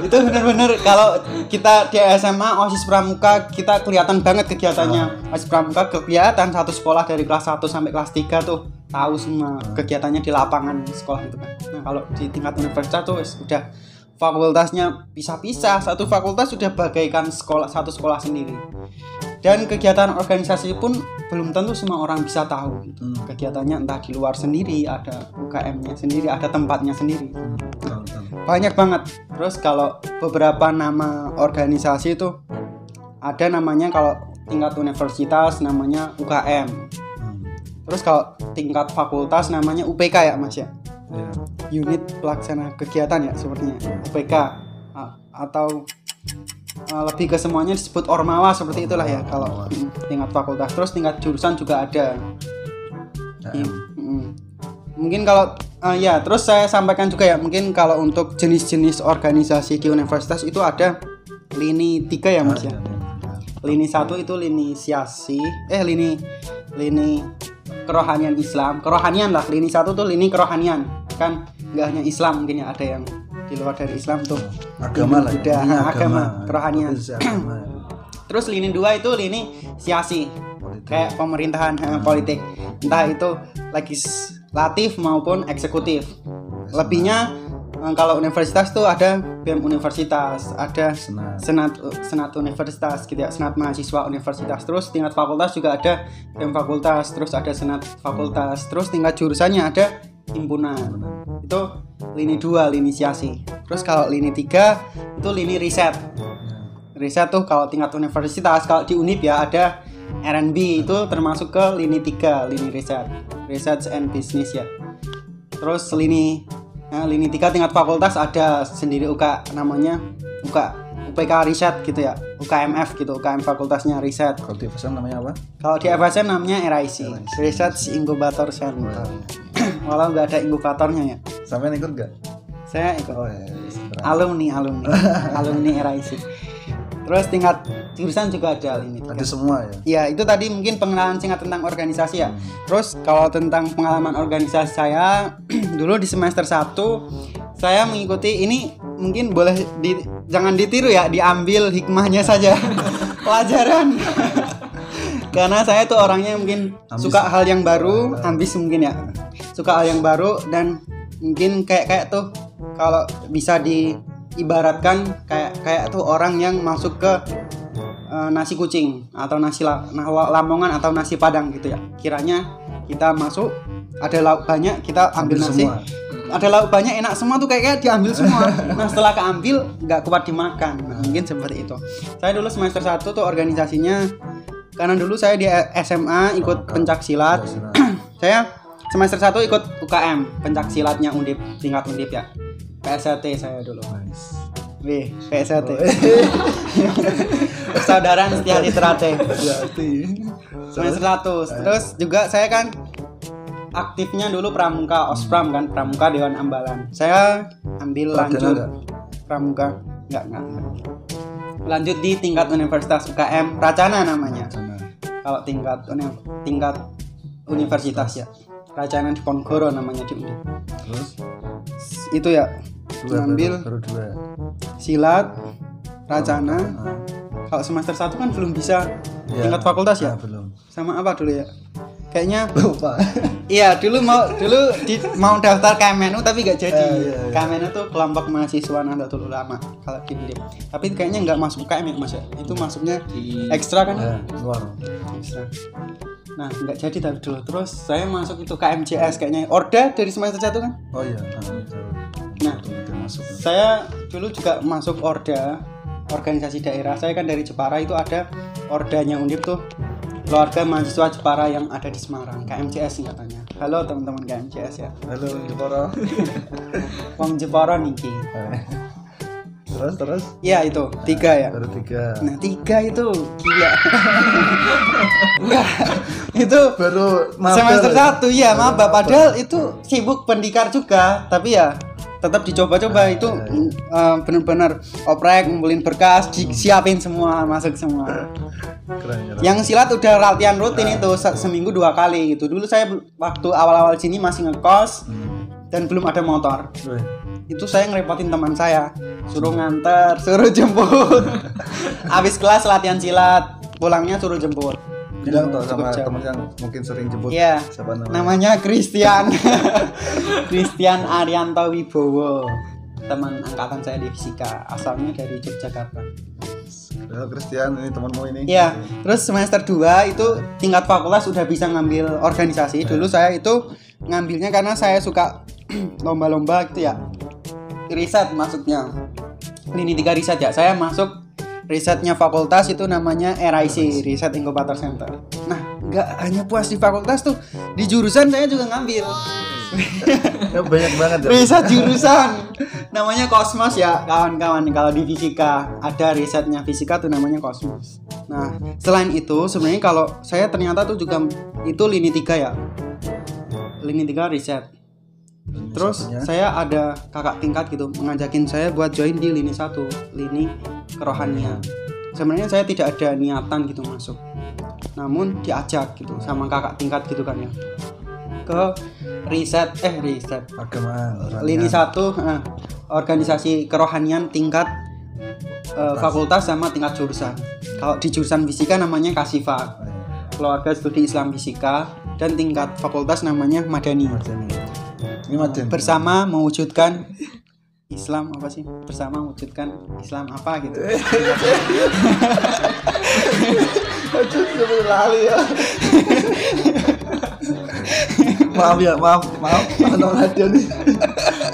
Itu benar-benar kalau kita di SMA OSIS Pramuka kita kelihatan banget kegiatannya. OSIS Pramuka kelihatan satu sekolah dari kelas 1 sampai kelas 3 tuh tahu semua kegiatannya di lapangan sekolah itu kan. Nah, kalau di tingkat universitas tuh udah fakultasnya pisah-pisah, satu fakultas sudah bagaikan satu sekolah sendiri. Dan kegiatan organisasi pun belum tentu semua orang bisa tahu gitu. Kegiatannya entah di luar sendiri, ada UKM-nya sendiri, ada tempatnya sendiri. Banyak banget. Terus kalau beberapa nama organisasi itu ada namanya, kalau tingkat universitas namanya UKM. Terus kalau tingkat fakultas namanya UPK ya Mas ya. Unit pelaksana kegiatan ya sepertinya UPK, atau lebih ke semuanya disebut Ormawa seperti itulah ya kalau tingkat fakultas. Terus tingkat jurusan juga ada. Mungkin kalau terus saya sampaikan juga ya, mungkin kalau untuk jenis-jenis organisasi di universitas itu ada lini 3 ya Mas ya. Lini 1 itu lini kerohanian Islam, kerohanian lah. Lini 1 tuh lini kerohanian, kan nggak hanya Islam, mungkin ya ada yang di luar dari Islam tuh agama lah ya. agama kerohanian. Terus lini 2 itu lini siasi, kayak pemerintahan, politik, entah itu legislatif maupun eksekutif. Lebihnya kalau universitas tuh ada BEM universitas, ada senat universitas gitu ya, senat mahasiswa universitas. Terus tingkat fakultas juga ada BEM fakultas, terus ada senat fakultas. Terus tingkat jurusannya ada himpunan. Itu lini 2, lini siasi. Terus kalau lini 3 itu lini riset. Riset tuh kalau tingkat universitas, kalau di Unip ya ada R&B, itu termasuk ke lini 3, lini riset. Research and Business ya. Terus lini 3 tingkat fakultas ada sendiri namanya UPK riset gitu ya, UKMF gitu, UKM fakultasnya riset. Kalau di FSM namanya apa? Kalau di FSM namanya RIC, Research Incubator Center. Walau nggak ada inkubatornya ya. Sampai ikut nggak? Saya ikut. Alumni RIC. Terus tingkat jurusan juga ada ini. Ada semua ya? Ya, itu tadi mungkin pengenalan singkat tentang organisasi ya. Terus kalau tentang pengalaman organisasi saya dulu di semester 1 saya mengikuti ini, mungkin boleh jangan ditiru ya, diambil hikmahnya saja. Pelajaran. Karena saya tuh orangnya mungkin suka hal yang baru, ambis mungkin ya. Suka hal yang baru dan mungkin kayak tuh kalau bisa diibaratkan kayak tuh orang yang masuk ke nasi kucing atau nasi lamongan atau nasi padang gitu ya. Kiranya kita masuk, ada lauk banyak, kita ambil nasi semua. Ada lauk banyak, enak semua tuh kayak diambil semua. Nah setelah keambil nggak kuat dimakan. Nah, mungkin seperti itu. Saya dulu semester 1 tuh organisasinya, karena dulu saya di SMA ikut pencak silat. Saya semester 1 ikut UKM pencak silatnya Undip, tingkat Undip ya. PSAT saya dulu. PSAT. Persaudaraan Setia Literate. Semester 1. Terus juga saya kan aktifnya dulu Pramuka, Ospram kan, Pramuka Dewan Ambalan. Saya ambil lanjut Pramuka. Enggak. Lanjut di tingkat universitas UKM Racana namanya. Kalau tingkat universitas ya. Racana di Ponorogo namanya di Undip. Terus itu ya. Ambil baru 2. Silat, Racana. Kalau semester 1 kan belum bisa tingkat fakultas ya? Belum. Sama apa dulu ya? Kayaknya lupa. Iya, dulu mau daftar KMNU tapi gak jadi. KMNU tuh kelompok mahasiswa Nahdlatul Ulama kalau di Undip. Tapi kayaknya nggak masuk KM ya Mas ya. Itu masuknya ekstra kan? Luar. Ekstra. Nah, nggak jadi tapi dulu. Terus saya masuk itu KMJS kayaknya. Orda dari semester 1 kan? Oh iya. Nah, saya dulu juga masuk Orda, organisasi daerah. Saya kan dari Jepara, itu ada Ordanya Undip tuh, keluarga mahasiswa Jepara yang ada di Semarang, KMJS katanya. Halo teman-teman KMJS ya. Halo Jepara. Wong Jepara niki. Terus? Iya itu 3 ya. Baru 3. Nah 3 itu gila. Wah, itu baru semester 1 ya, maba. Padahal itu sibuk pendikar juga, tapi ya tetap dicoba-coba. Itu benar-benar oprek, ngumpulin berkas, disiapin semua, masuk semua. Keren. Yang silat udah latihan rutin itu seminggu 2 kali gitu. Dulu saya waktu awal-awal sini masih ngekos dan belum ada motor. itu saya ngerepotin teman saya, suruh nganter, suruh jemput. Habis kelas latihan silat, pulangnya suruh jemput. Bilang tuh sama Cukup jauh. teman yang mungkin sering jemput. Iya. Siapa namanya? Namanya Christian. Christian Arianto Wibowo. Teman angkatan saya di fisika, asalnya dari Yogyakarta. Halo Christian, ini temanmu ini. Iya, terus semester 2 itu tingkat fakultas udah bisa ngambil organisasi. Dulu saya itu ngambilnya karena saya suka lomba-lomba gitu ya. Riset masuknya. Lini 3 riset ya. Saya masuk risetnya fakultas itu namanya RIC, Research Incubator Center. Nah, nggak hanya puas di fakultas tuh, di jurusan saya juga ngambil. Ya, banyak banget ya. Riset jurusan namanya Kosmos ya kawan-kawan. Kalau di fisika ada risetnya fisika tuh namanya Kosmos. Nah, selain itu sebenarnya kalau saya ternyata tuh juga itu lini 3 ya. Lini 3 riset. Terus Satunya? saya ada kakak tingkat gitu mengajakin saya buat join di lini 1, lini kerohanian. Sebenarnya saya tidak ada niatan gitu masuk, namun diajak gitu sama kakak tingkat gitu kan ya ke riset Agama. lini 1 organisasi kerohanian tingkat fakultas sama tingkat jurusan. Kalau di jurusan fisika namanya Kasifa, keluarga studi Islam fisika, dan tingkat fakultas namanya Madani. Ini Maden. Bersama mewujudkan Islam apa sih? Bersama mewujudkan Islam apa gitu. Aduh, sampai lali ya. maaf. Anak radio nih.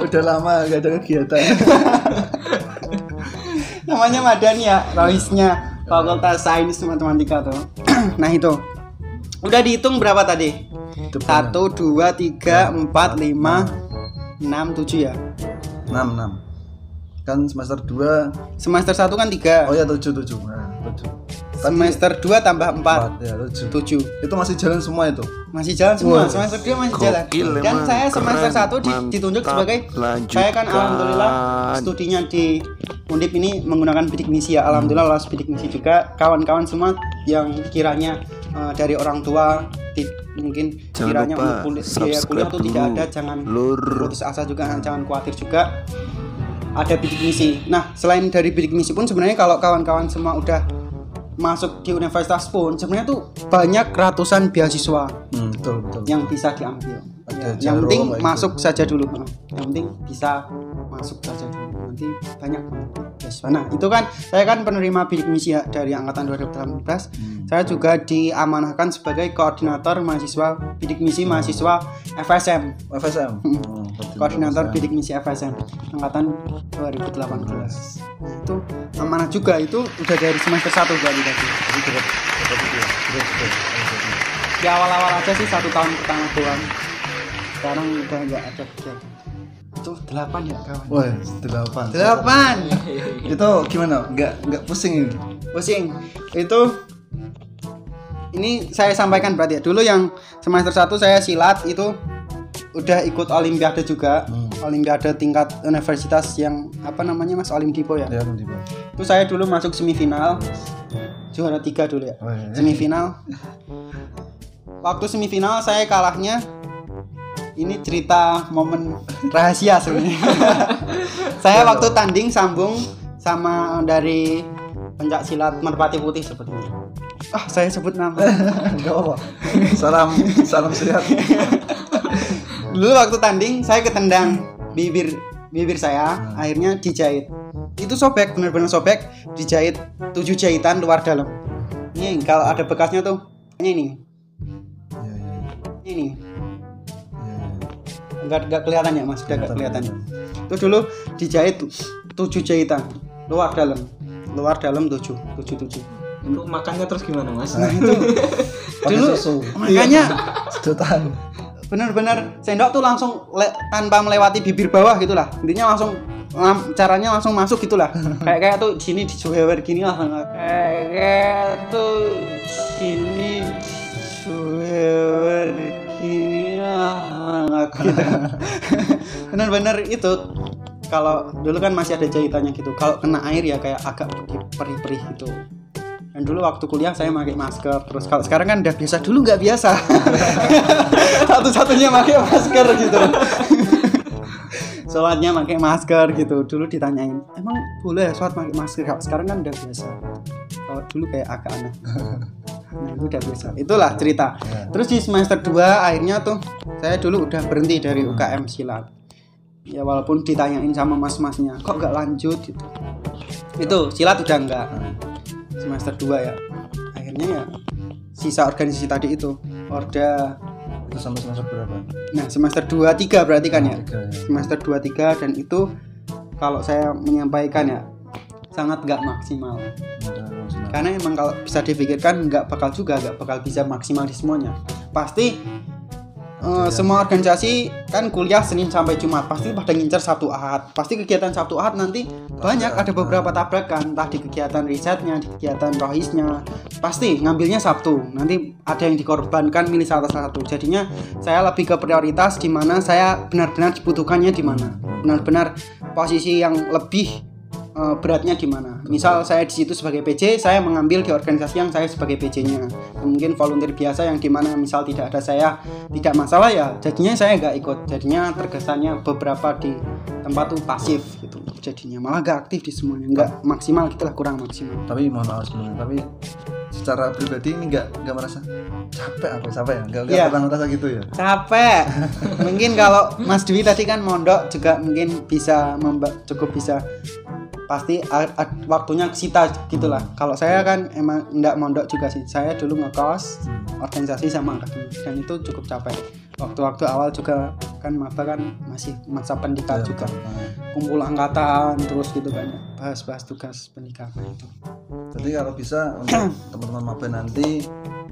Udah lama gak ada kegiatan. Namanya Madani ya, Roisnya Fakultas Sains Matematika tuh. Nah itu. Udah dihitung berapa tadi? 1, 2, 3, 4, 5, 6, 7 ya? 6. Kan semester 2. Semester 1 kan 3. Oh ya 7. Nah, 7. Semester 2 tambah 4. Ya 7. 7. Itu masih jalan semua itu. Masih jalan semua. Wah. Semester 2 masih jalan. Dan emang. saya semester Keren, 1 ditunjuk mantap. sebagai Lanjutkan. saya kan alhamdulillah studinya di Undip ini menggunakan bidik misi ya. Alhamdulillah lolos bidik misi juga. Kawan-kawan semua yang kiranya dari orang tua mungkin Jangan kiranya lupa untuk biaya subscribe kuliah itu tidak dulu. ada, jangan Lur. putus asa juga, jangan khawatir juga. Ada bidik misi. Nah, selain dari bidik misi pun sebenarnya kalau kawan-kawan semua udah masuk di universitas pun sebenarnya tuh banyak ratusan beasiswa Betul. yang bisa diambil. Ada Yang Jaro, penting apa itu? masuk saja dulu. Yang penting bisa masuk saja dulu. Nanti banyak beasiswa. Nah, itu kan saya kan penerima bidik misi ya dari angkatan 2018. Saya juga diamanahkan sebagai koordinator mahasiswa bidik misi mahasiswa FSM. FSM. Koordinator bidik misi FSM angkatan 2018. Nah, itu amanah juga, itu udah dari semester 1 berarti tadi. Di awal-awal aja sih 1 tahun pertama doang. Sekarang udah nggak ada kegiatan. Itu 8 ya kawan. Wah, 8. 8. Itu gimana? Enggak pusing ini. Pusing. Itu ini saya sampaikan berarti ya. Dulu yang semester 1 saya silat itu udah ikut olimpiade juga. Olimpiade tingkat universitas yang apa namanya Mas, Olimdipo ya. Ya, di bawah. Itu saya dulu masuk semifinal. Juara 3 dulu ya. Oh, iya. Semifinal. Waktu semifinal saya kalahnya. Ini cerita momen rahasia sebenarnya. Saya waktu tanding sambung sama dari pencak silat Merpati Putih sepertinya. Saya sebut nama. Enggak apa. Salam sehat. Dulu waktu tanding saya ketendang bibir saya, akhirnya dijahit. Itu sobek, benar-benar sobek, dijahit 7 jahitan luar dalam. Ini kalau ada bekasnya tuh, ini. Ini. Enggak kelihatan ya Mas, enggak kelihatan. Itu dulu dijahit 7 jahitan luar dalam 7. Untuk makannya terus gimana Mas? Nah itu Pakai dulu susu. makanya Sedotan. benar-benar sendok tuh langsung tanpa melewati bibir bawah gitulah. Intinya langsung caranya langsung masuk gitulah. kayak tuh di sini dijewer gini lah. Kayak tuh sini dijewer gini lah. Gitu. Benar-benar itu. Kalau dulu kan masih ada jahitannya gitu. Kalau kena air ya kayak agak perih-perih gitu. Dan dulu waktu kuliah saya pakai masker. Terus kalau sekarang kan udah biasa, dulu nggak biasa. Satu-satunya pakai masker gitu. sholatnya pakai masker gitu. Dulu ditanyain, emang boleh sholat pakai masker? Sekarang kan udah biasa. Kalau dulu kayak agak aneh. Nah itu udah biasa. Itulah cerita. Terus di semester 2 akhirnya tuh saya dulu udah berhenti dari UKM silat. Ya walaupun ditanyain sama mas-masnya, kok gak lanjut gitu. Itu silat udah enggak. Semester 2 ya. Akhirnya ya sisa organisasi tadi itu. Orda Itu sampai semester berapa? Nah semester 2-3 berarti kan ya. 3 ya. Semester 2-3 dan itu kalau saya menyampaikan ya sangat gak maksimal. Karena emang kalau bisa dipikirkan gak bakal bisa maksimal di semuanya. Pasti semua organisasi kan kuliah Senin sampai Jumat pasti pada ngincer Sabtu Ahad. Pasti kegiatan Sabtu Ahad nanti banyak, ada beberapa tabrakan, entah di kegiatan risetnya, di kegiatan rohisnya. Pasti ngambilnya Sabtu. Nanti ada yang dikorbankan milih salah satu. Jadinya saya lebih ke prioritas di mana saya benar-benar dibutuhkannya di mana. Benar-benar posisi yang lebih beratnya di mana. Misal saya di situ sebagai PJ, saya mengambil di organisasi yang saya sebagai PJ-nya. Mungkin volunteer biasa yang di mana misal tidak ada saya tidak masalah ya. Jadinya saya nggak ikut. Jadinya terkesannya beberapa di tempat tuh pasif gitu. Jadinya malah nggak aktif di semuanya, nggak maksimal gitulah, kurang maksimal. Tapi mohon maaf sebenarnya, tapi secara pribadi ini nggak merasa capek ya? Nggak pernah merasa gitu ya? Capek. Mungkin kalau Mas Dwi tadi kan mondok juga mungkin bisa cukup bisa. Pasti waktunya kesita gitulah. Kalau saya kan emang enggak mondok juga sih. Saya dulu ngekos, organisasi sama akademi dan itu cukup capek. Waktu-waktu awal juga kan maba kan masih masa pendidikan juga. Kumpul angkatan terus gitu kan. Bahas-bahas tugas pendidikan itu. Jadi kalau bisa untuk teman-teman maba nanti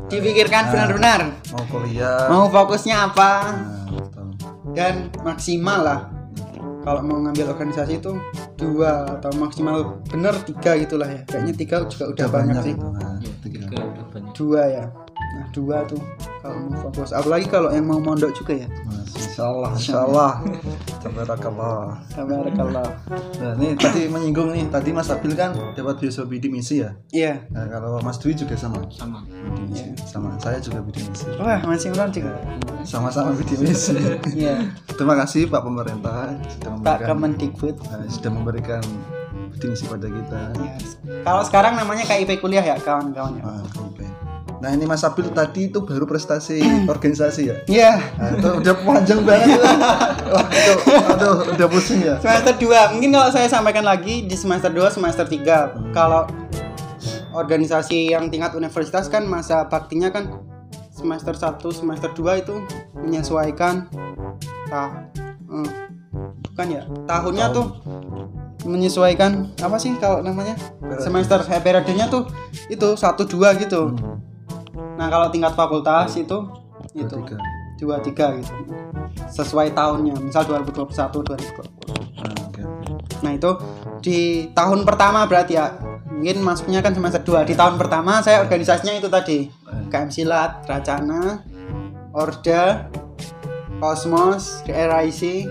dipikirkan benar-benar mau kuliah, mau fokusnya apa. betul. Dan maksimal lah. Kalau mau ngambil organisasi itu 2 atau maksimal bener 3 gitulah ya. Kayaknya 3 juga udah banyak sih. Itu. Nah, 2 ya. Nah 2 tuh kalau mau fokus. Apalagi kalau yang mau mondok juga ya. Insyaallah. Tabarakallah. Nah ini tadi menyinggung nih. Tadi Mas Abil kan dapat beasiswa bidik misi ya. Iya. Nah, kalau Mas Dwi juga sama. Bidik misi. Iya. Sama. Saya juga bidik misi. Wah masih ulang juga. Sama-sama bidik misi. Iya. Terima kasih Pak Pemerintah Pak Kemendikbud sudah memberikan bidik misi pada kita. Iya. Kalau sekarang namanya KIP kuliah ya kawan-kawan ya. Nah ini Mas Abil tadi itu baru prestasi organisasi ya? Iya. Nah, itu udah panjang banget. Wah, aduh, udah pusing ya. Semester 2. Mungkin kalau saya sampaikan lagi di semester 2, semester 3. Kalau organisasi yang tingkat universitas kan masa baktinya kan semester 1, semester 2 itu menyesuaikan bukan ya? Tahunnya tuh menyesuaikan apa sih kalau namanya? Semester periodenya tuh itu 1 2 gitu. Nah, kalau tingkat fakultas itu 2 3 gitu. Sesuai tahunnya. Misal 2021, 2020. Nah, itu di tahun pertama berarti ya. Mungkin masuknya kan semester 2. Di tahun pertama saya organisasinya itu tadi. KM Silat, Racana, Orda, Kosmos, RIC,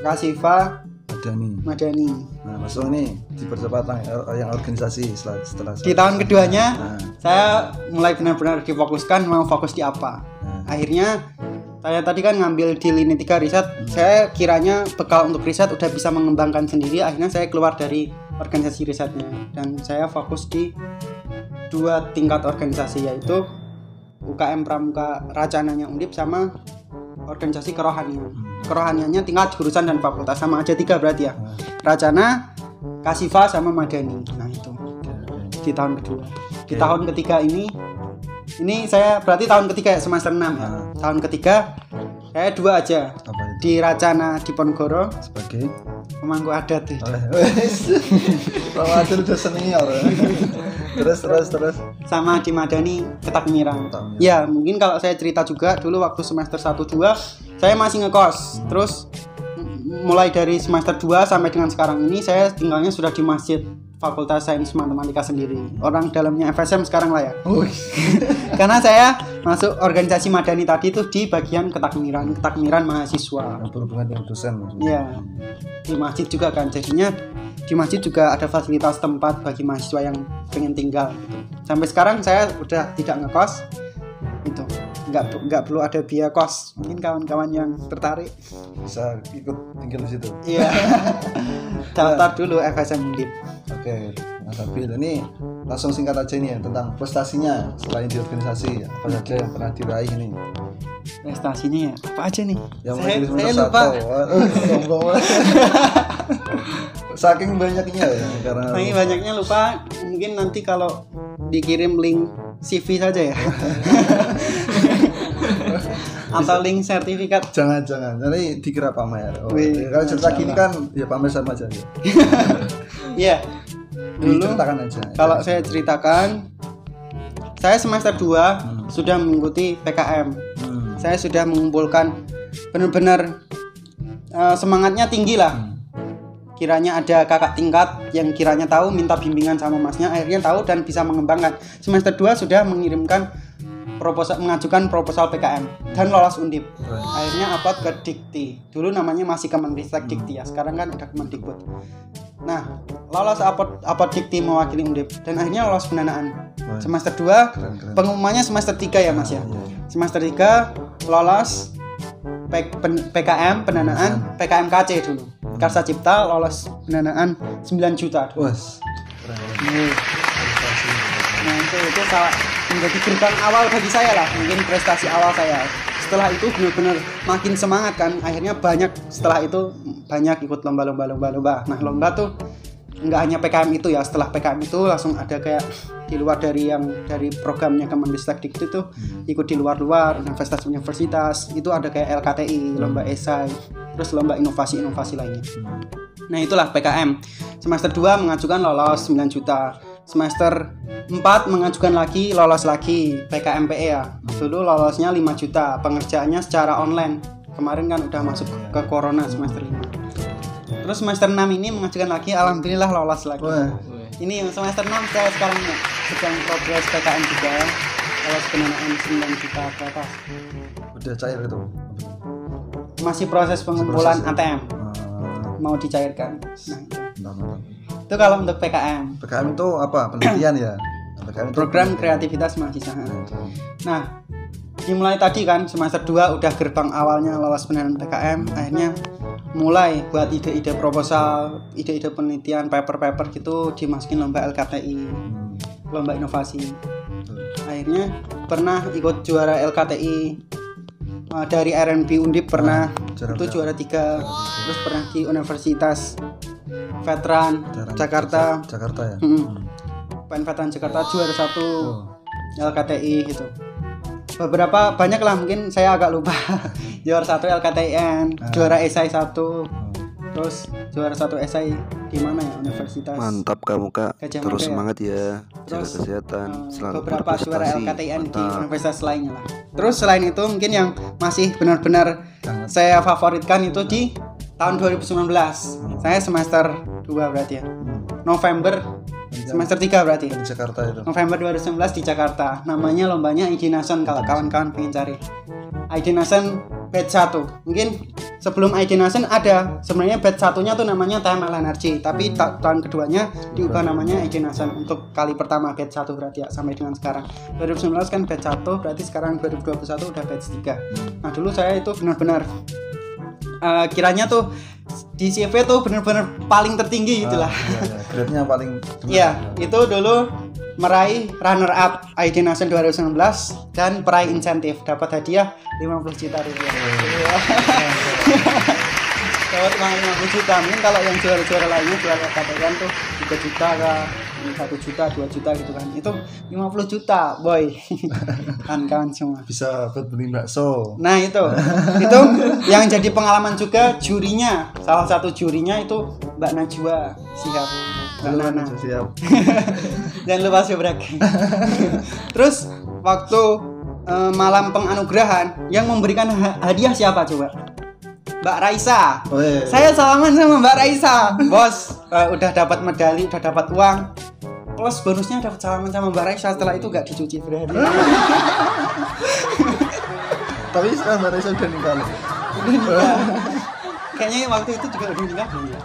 Kasifa, Madani. Nah, masuk ini dipercepat yang organisasi setelah di tahun keduanya saya mulai benar-benar difokuskan mau fokus di apa. Akhirnya saya tadi kan ngambil di lini 3 riset. Saya kiranya bekal untuk riset udah bisa mengembangkan sendiri. Akhirnya saya keluar dari organisasi risetnya dan saya fokus di 2 tingkat organisasi, yaitu UKM Pramuka Racananya Undip sama organisasi kerohanian. Kerohaniannya tingkat jurusan dan fakultas, sama aja 3 berarti ya. Racana, Kasifa sama Madani. Nah itu di tahun kedua. Di tahun ketiga ini saya berarti tahun ketiga ya, semester 6 ya. Tahun ketiga saya 2 aja. Di Racana Diponegoro sebagai pemangku adat. Kalau adat udah senior. Terus sama di Madani Ketakmiran. Ya mungkin kalau saya cerita juga dulu waktu semester 1-2 saya masih ngekos. Terus mulai dari semester 2 sampai dengan sekarang ini saya tinggalnya sudah di masjid Fakultas Sains Matematika sendiri. Orang dalamnya FSM sekarang lah ya. Karena saya masuk organisasi Madani tadi itu di bagian ketakmiran mahasiswa. Yang berhubungan dengan dosen. Iya. Di masjid juga kan. Jadinya di masjid juga ada fasilitas tempat bagi mahasiswa yang pengen tinggal gitu. Sampai sekarang saya udah tidak ngekos. itu nggak perlu ada biaya kos. Mungkin kawan-kawan yang tertarik Bisa ikut tinggal di situ. iya daftar dulu FSM Undip. Oke, Mas Abil, ini langsung singkat aja nih ya tentang prestasinya selain di organisasi, apa saja yang pernah diraih ini? Prestasinya ya apa aja nih? Yang saya mewakili lupa. Sombong. Saking banyaknya ya, karena Saking banyaknya lupa. Mungkin nanti kalau dikirim link CV saja ya. Atau link sertifikat. jangan nanti dikira pamer. Wih, Kalau cerita Masya gini Allah. kan ya pamer sama aja ya. Iya. Dulu Diceritakan aja. kalau saya ceritakan, saya semester 2 sudah mengikuti PKM. Saya sudah mengumpulkan benar-benar semangatnya tinggi lah. Kiranya ada kakak tingkat yang kiranya tahu, minta bimbingan sama masnya, akhirnya tahu dan bisa mengembangkan. Semester 2 sudah mengirimkan mengajukan proposal PKM dan lolos Undip. Akhirnya upload ke Dikti. Dulu namanya masih Kemendikbud Dikti ya, sekarang kan udah Kemendikbud. Nah, lolos upload Dikti mewakili Undip dan akhirnya lolos pendanaan. Semester 2 Keren. pengumumannya semester 3 ya Mas ya. Semester 3 lolos PKM pendanaan PKM KC dulu. Karsa Cipta lolos pendanaan 9 juta. Wes. Keren. Nah itu salah menjadi gerbang awal bagi saya lah, mungkin prestasi awal saya. Setelah itu benar-benar makin semangat kan, akhirnya setelah itu banyak ikut lomba. Nah lomba tuh nggak hanya PKM itu ya, setelah PKM itu langsung ada kayak di luar dari programnya Kemendikbud Dikti itu ikut di luar universitas itu ada kayak LKTI, lomba esai, terus lomba inovasi lainnya. Nah itulah PKM. Semester 2 mengajukan lolos 9 juta. Semester 4 mengajukan lagi, lolos lagi PKMPE ya. Dulu lolosnya 5 juta. Pengerjaannya secara online. Kemarin kan udah masuk ke corona semester 5. Terus semester 6 ini mengajukan lagi, alhamdulillah lolos lagi. Wah. Ini semester 6 saya sekarang sedang progres PKM juga. Lolos pendanaan 9 juta ke atas. Udah cair itu. Masih proses pengumpulan Proses, ATM. Mau dicairkan. Nah, Mantap. itu kalau untuk PKM. PKM itu apa? Penelitian ya. PKM itu Program penelitian. kreativitas mahasiswa. Nah, dimulai tadi kan semester 2 udah gerbang awalnya lolos pendanaan PKM, akhirnya mulai buat ide-ide proposal, ide-ide penelitian, paper gitu dimasukin lomba LKTI, lomba inovasi. Akhirnya pernah ikut juara LKTI dari RNB Undip pernah, itu juara 3. Terus pernah di Universitas Veteran Jakarta ya. PN Veteran Jakarta juara 1 LKTI gitu. Beberapa banyak lah, mungkin saya agak lupa. Juara 1 LKTN, juara esai 1. Terus juara 1 esai di mana ya? Universitas. Mantap kamu Kak. Gajah Terus Mada ya? semangat ya. Jaga Terus, kesehatan, selalu beberapa juara berprestasi. LKTN di Mantap. universitas lainnya lah. Terus selain itu mungkin yang masih benar-benar saya favoritkan itu di tahun 2019. Saya semester 2 berarti ya. November semester 3 berarti. Di Jakarta itu. November 2019 di Jakarta. Namanya lombanya ID Nation kalau kawan-kawan pengen cari. ID Nation batch 1. Mungkin sebelum ID Nation ada sebenarnya batch 1-nya tuh namanya TML Energy, tapi tahun keduanya diubah namanya ID Nation untuk kali pertama batch 1 berarti ya sampai dengan sekarang. 2019 kan batch 1, berarti sekarang 2021 udah batch 3. Nah, dulu saya itu benar-benar kiranya tuh di CV tuh benar-benar paling tertinggi gitulah. Grade-nya paling Iya, itu dulu meraih runner up ID Nation 2019 dan peraih insentif, dapat hadiah 50 juta rupiah. Dapat uang 50 juta. Mungkin kalau yang juara-juara lainnya juara katakan tuh 3 juta kah, 1 juta, 2 juta gitu kan. Itu 50 juta, boy. Kawan-kawan semua. bisa buat beli bakso. Nah itu yang jadi pengalaman juga jurinya. Salah satu jurinya itu Mbak Najwa Shihab, Mbak Nana. Siap. Jangan lupa subscribe. Terus waktu malam penganugerahan yang memberikan hadiah siapa coba? Mbak Raisa. Weh. Saya salaman sama Mbak Raisa. Bos, udah dapat medali, udah dapat uang. Plus bonusnya dapat salaman sama Mbak Raisa. Setelah itu gak dicuci berhari. Tapi sekarang Mbak Raisa udah nikah loh. Kayaknya waktu itu juga udah nikah belum ya?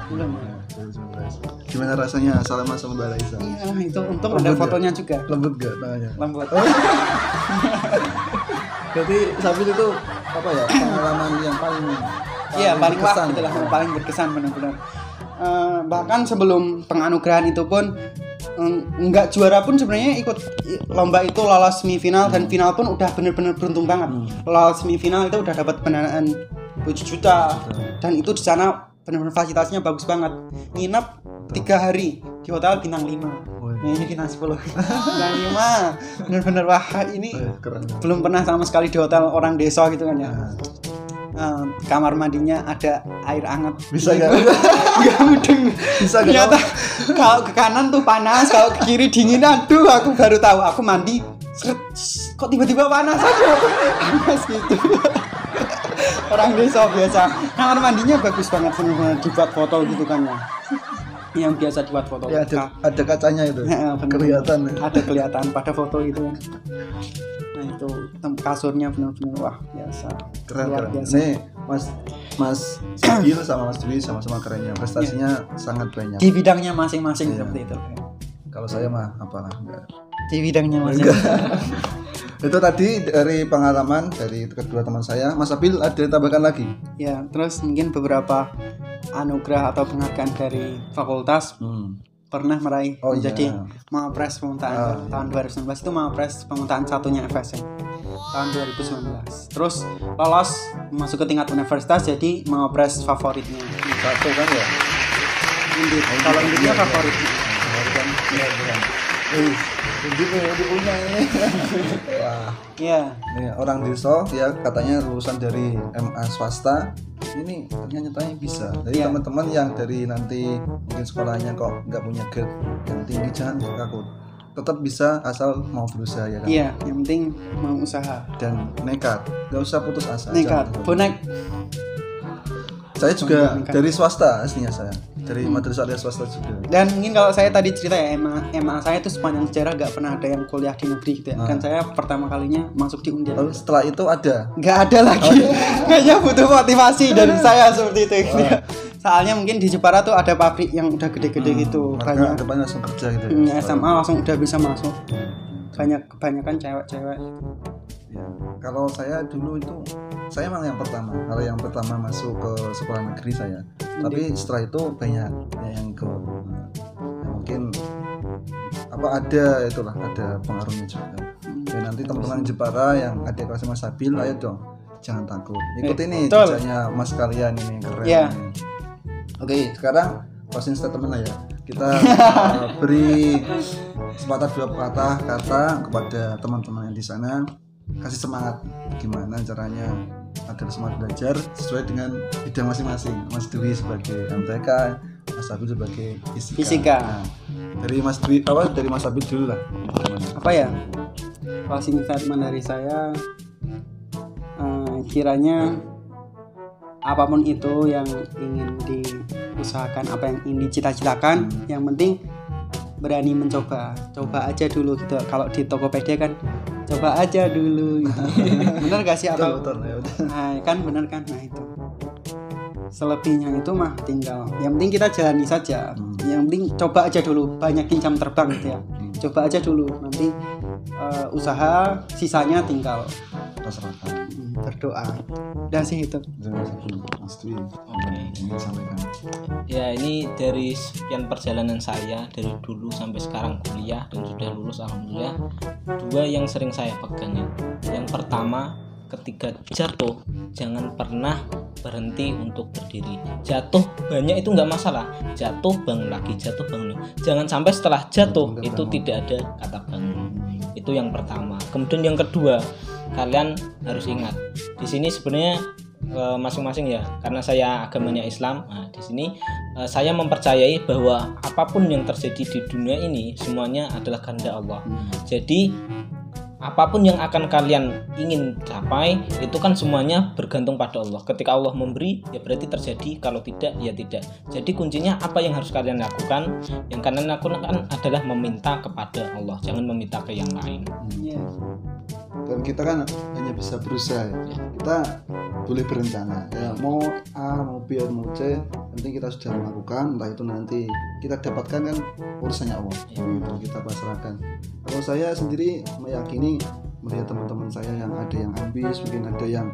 Belum. 2019. Gimana rasanya salaman sama Mbak Raisa? Iya, itu untung ada fotonya juga. Lembut gak tangannya? Lembut. Berarti Sabil itu apa ya, pengalaman yang paling Iya, paling wah berkesan gitu lah, ya? paling berkesan benar-benar. Bahkan sebelum penganugerahan itu pun nggak juara pun sebenarnya ikut lomba itu, lolos semifinal dan final pun udah bener-bener beruntung banget. Lolos semifinal itu udah dapat pendanaan 7 juta dan itu di sana bener-bener fasilitasnya bagus banget. Nginep 3 hari di hotel bintang 5. Nah, ini bintang 10. Bintang 5. Bener-bener wah ini Keren. belum pernah sama sekali di hotel orang desa gitu kan ya. Kamar mandinya ada air hangat. Bisa gak? Enggak mudeng. Bisa gak? Ternyata kalau ke kanan tuh panas, kalau ke kiri dingin. Aduh, aku baru tahu. Aku mandi, seret, kok tiba-tiba panas aja. Panas gitu. Orang desa biasa. Kamar mandinya bagus banget, benar-benar dibuat foto gitu kan ya. Yang biasa dibuat foto. Ya, ada kacanya itu. Ya, bener. Kelihatan. Ada kelihatan pada foto itu kan. Nah itu kasurnya benar-benar wah biasa. Keren. Biasa. Nih Mas Sabil sama Mas Dwi sama-sama kerennya. Prestasinya sangat banyak. Di bidangnya masing-masing Iya. seperti itu. Kalau saya mah apalah enggak. Di bidangnya masing-masing. Itu tadi dari pengalaman dari kedua teman saya. Mas Sabil ada yang tambahkan lagi? Ya, terus mungkin beberapa anugerah atau penghargaan dari fakultas pernah meraih menjadi Mawapres pemutaan tahun 2019 itu Mawapres pemutaan satunya FSM tahun 2019. Terus lolos masuk ke tingkat universitas jadi Mawapres favoritnya. Satu kan ya? Indit. Kalau Inditnya favoritnya. Ini punya ini. Wah. Iya. Nih, orang desa ya katanya lulusan dari MA swasta ini ternyata bisa. Jadi Iya. teman-teman yang dari nanti mungkin sekolahnya kok nggak punya grade yang tinggi jangan takut. Tetap bisa asal mau berusaha ya kan. Iya, yang penting mau usaha. Dan nekat, nggak usah putus asa. Nekat, Jangan. bonek. Saya juga Nekat. dari swasta aslinya saya. Dari madrasah alias swasta juga. Dan mungkin kalau saya tadi cerita ya MA saya itu sepanjang sejarah gak pernah ada yang kuliah di negeri gitu ya. Kan saya pertama kalinya masuk di Undian. Lalu setelah itu ada. Nggak ada lagi. Kayaknya butuh motivasi dari saya seperti itu. Soalnya mungkin di Jepara tuh ada pabrik yang udah gede-gede gitu. Mereka Banyak depannya langsung kerja gitu ya. SMA langsung udah bisa masuk. Kebanyakan cewek-cewek. Ya. Kalau saya dulu itu saya emang yang pertama. Kalau yang pertama masuk ke sekolah negeri saya. Tapi setelah itu banyak yang ke mungkin apa ada itulah ada pengaruhnya juga. Dan nanti teman-teman Jepara yang ada kelas Mas Sabil, ayo dong jangan takut. Ikuti nih betul. jejaknya Mas kalian ini yang keren. Iya. Oke, sekarang closing statement lah ya. Kita beri kesempatan dua patah kata kepada teman-teman yang di sana. Kasih semangat gimana caranya agar semangat belajar sesuai dengan bidang masing-masing. Mas Dwi sebagai MTK, Mas Sabil sebagai fisika. Nah, dari Mas Dwi dari Mas Sabil dulu lah. Apa ya? Closing statement dari saya kiranya apapun itu yang ingin diusahakan, apa yang ingin dicita-citakan, yang penting berani mencoba. Coba aja dulu gitu. Kalau di Tokopedia kan coba aja dulu gitu. Bener gak sih atau Betul. nah, kan bener kan. Nah itu selebihnya itu mah tinggal yang penting kita jalani saja. Yang penting coba aja dulu, banyakin jam terbang gitu ya. Coba aja dulu, nanti usaha sisanya tinggal Masyarakat. berdoa. Udah sih itu. Mas Dwi. Oke. Ini sampaikan. Ya, ini dari sekian perjalanan saya dari dulu sampai sekarang kuliah dan sudah lulus alhamdulillah. Dua yang sering saya pegang ya. Yang pertama, ketika jatuh jangan pernah berhenti untuk berdiri. Jatuh banyak itu nggak masalah. Jatuh bangun lagi, jatuh bangun lagi. Jangan sampai setelah jatuh itu tidak ada kata bangun. Itu yang pertama. Kemudian yang kedua, kalian harus ingat di sini sebenarnya masing-masing ya, karena saya agamanya Islam. Nah, di sini saya mempercayai bahwa apapun yang terjadi di dunia ini semuanya adalah kehendak Allah. Jadi apapun yang akan kalian ingin capai itu kan semuanya bergantung pada Allah. Ketika Allah memberi ya berarti terjadi, kalau tidak ya tidak. Jadi kuncinya apa yang harus kalian lakukan? Yang kalian lakukan adalah meminta kepada Allah, jangan meminta ke yang lain. Iya. Dan kita kan hanya bisa berusaha ya. Kita boleh berencana ya, mau A mau B mau C, penting kita sudah melakukan, entah itu nanti kita dapatkan kan urusannya Allah, itu kita pasrahkan. Kalau saya sendiri meyakini, melihat teman-teman saya yang ada yang ambis, mungkin ada yang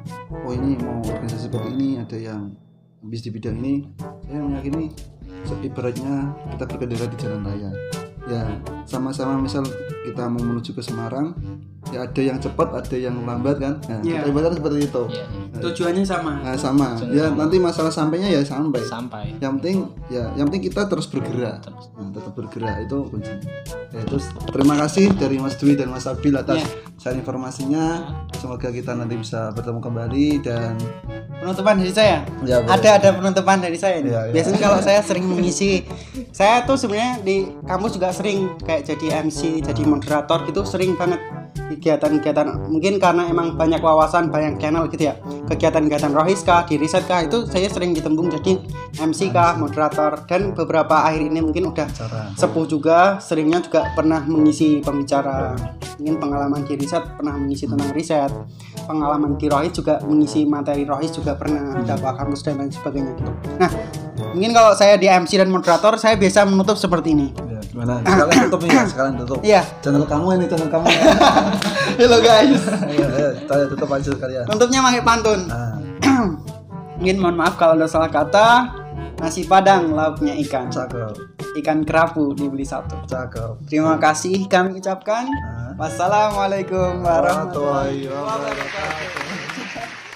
ini mau organisasi seperti ini, ada yang ambis di bidang ini, saya meyakini ibaratnya kita berkendara di jalan raya ya, sama-sama misal kita mau menuju ke Semarang ya, ada yang cepat ada yang lambat kan, nah, kita ibaratkan seperti itu. Tujuannya sama. Nah, sama ya, nanti masalah sampainya ya sampai. Yang penting kita terus bergerak, tetap bergerak, itu kuncinya ya. Terus terima kasih dari Mas Dwi dan Mas Abil atas share informasinya, semoga kita nanti bisa bertemu kembali. Dan penutupan dari saya ya, ada penutupan dari saya nih. Ya. Biasanya kalau saya sering mengisi, saya tuh sebenarnya di kampus juga sering kayak jadi MC, jadi moderator gitu, sering banget kegiatan-kegiatan, mungkin karena emang banyak wawasan, banyak channel gitu ya, kegiatan-kegiatan rohis kah, di riset kah, itu saya sering ditembung jadi MC kah, moderator. Dan beberapa akhir ini mungkin udah sepuh juga, seringnya juga pernah mengisi pembicara, mungkin pengalaman di riset pernah mengisi tentang riset, pengalaman di rohis juga mengisi materi rohis juga pernah, dakwah kampus dan lain sebagainya gitu. Nah, mungkin kalau saya di MC dan moderator, saya biasa menutup seperti ini. Ya, gimana? Sekalian tutup nih, sekalian tutup. Iya. Channel kamu ini, channel kamu. Halo guys. Ayo, tutup aja sekalian. Tutupnya pakai pantun. Mungkin mohon maaf kalau ada salah kata. Nasi padang lauknya ikan. Cakep. Ikan kerapu dibeli satu. Cakep. Terima kasih kami ucapkan. Wassalamualaikum warahmatullahi Warahmatullahi wabarakatuh.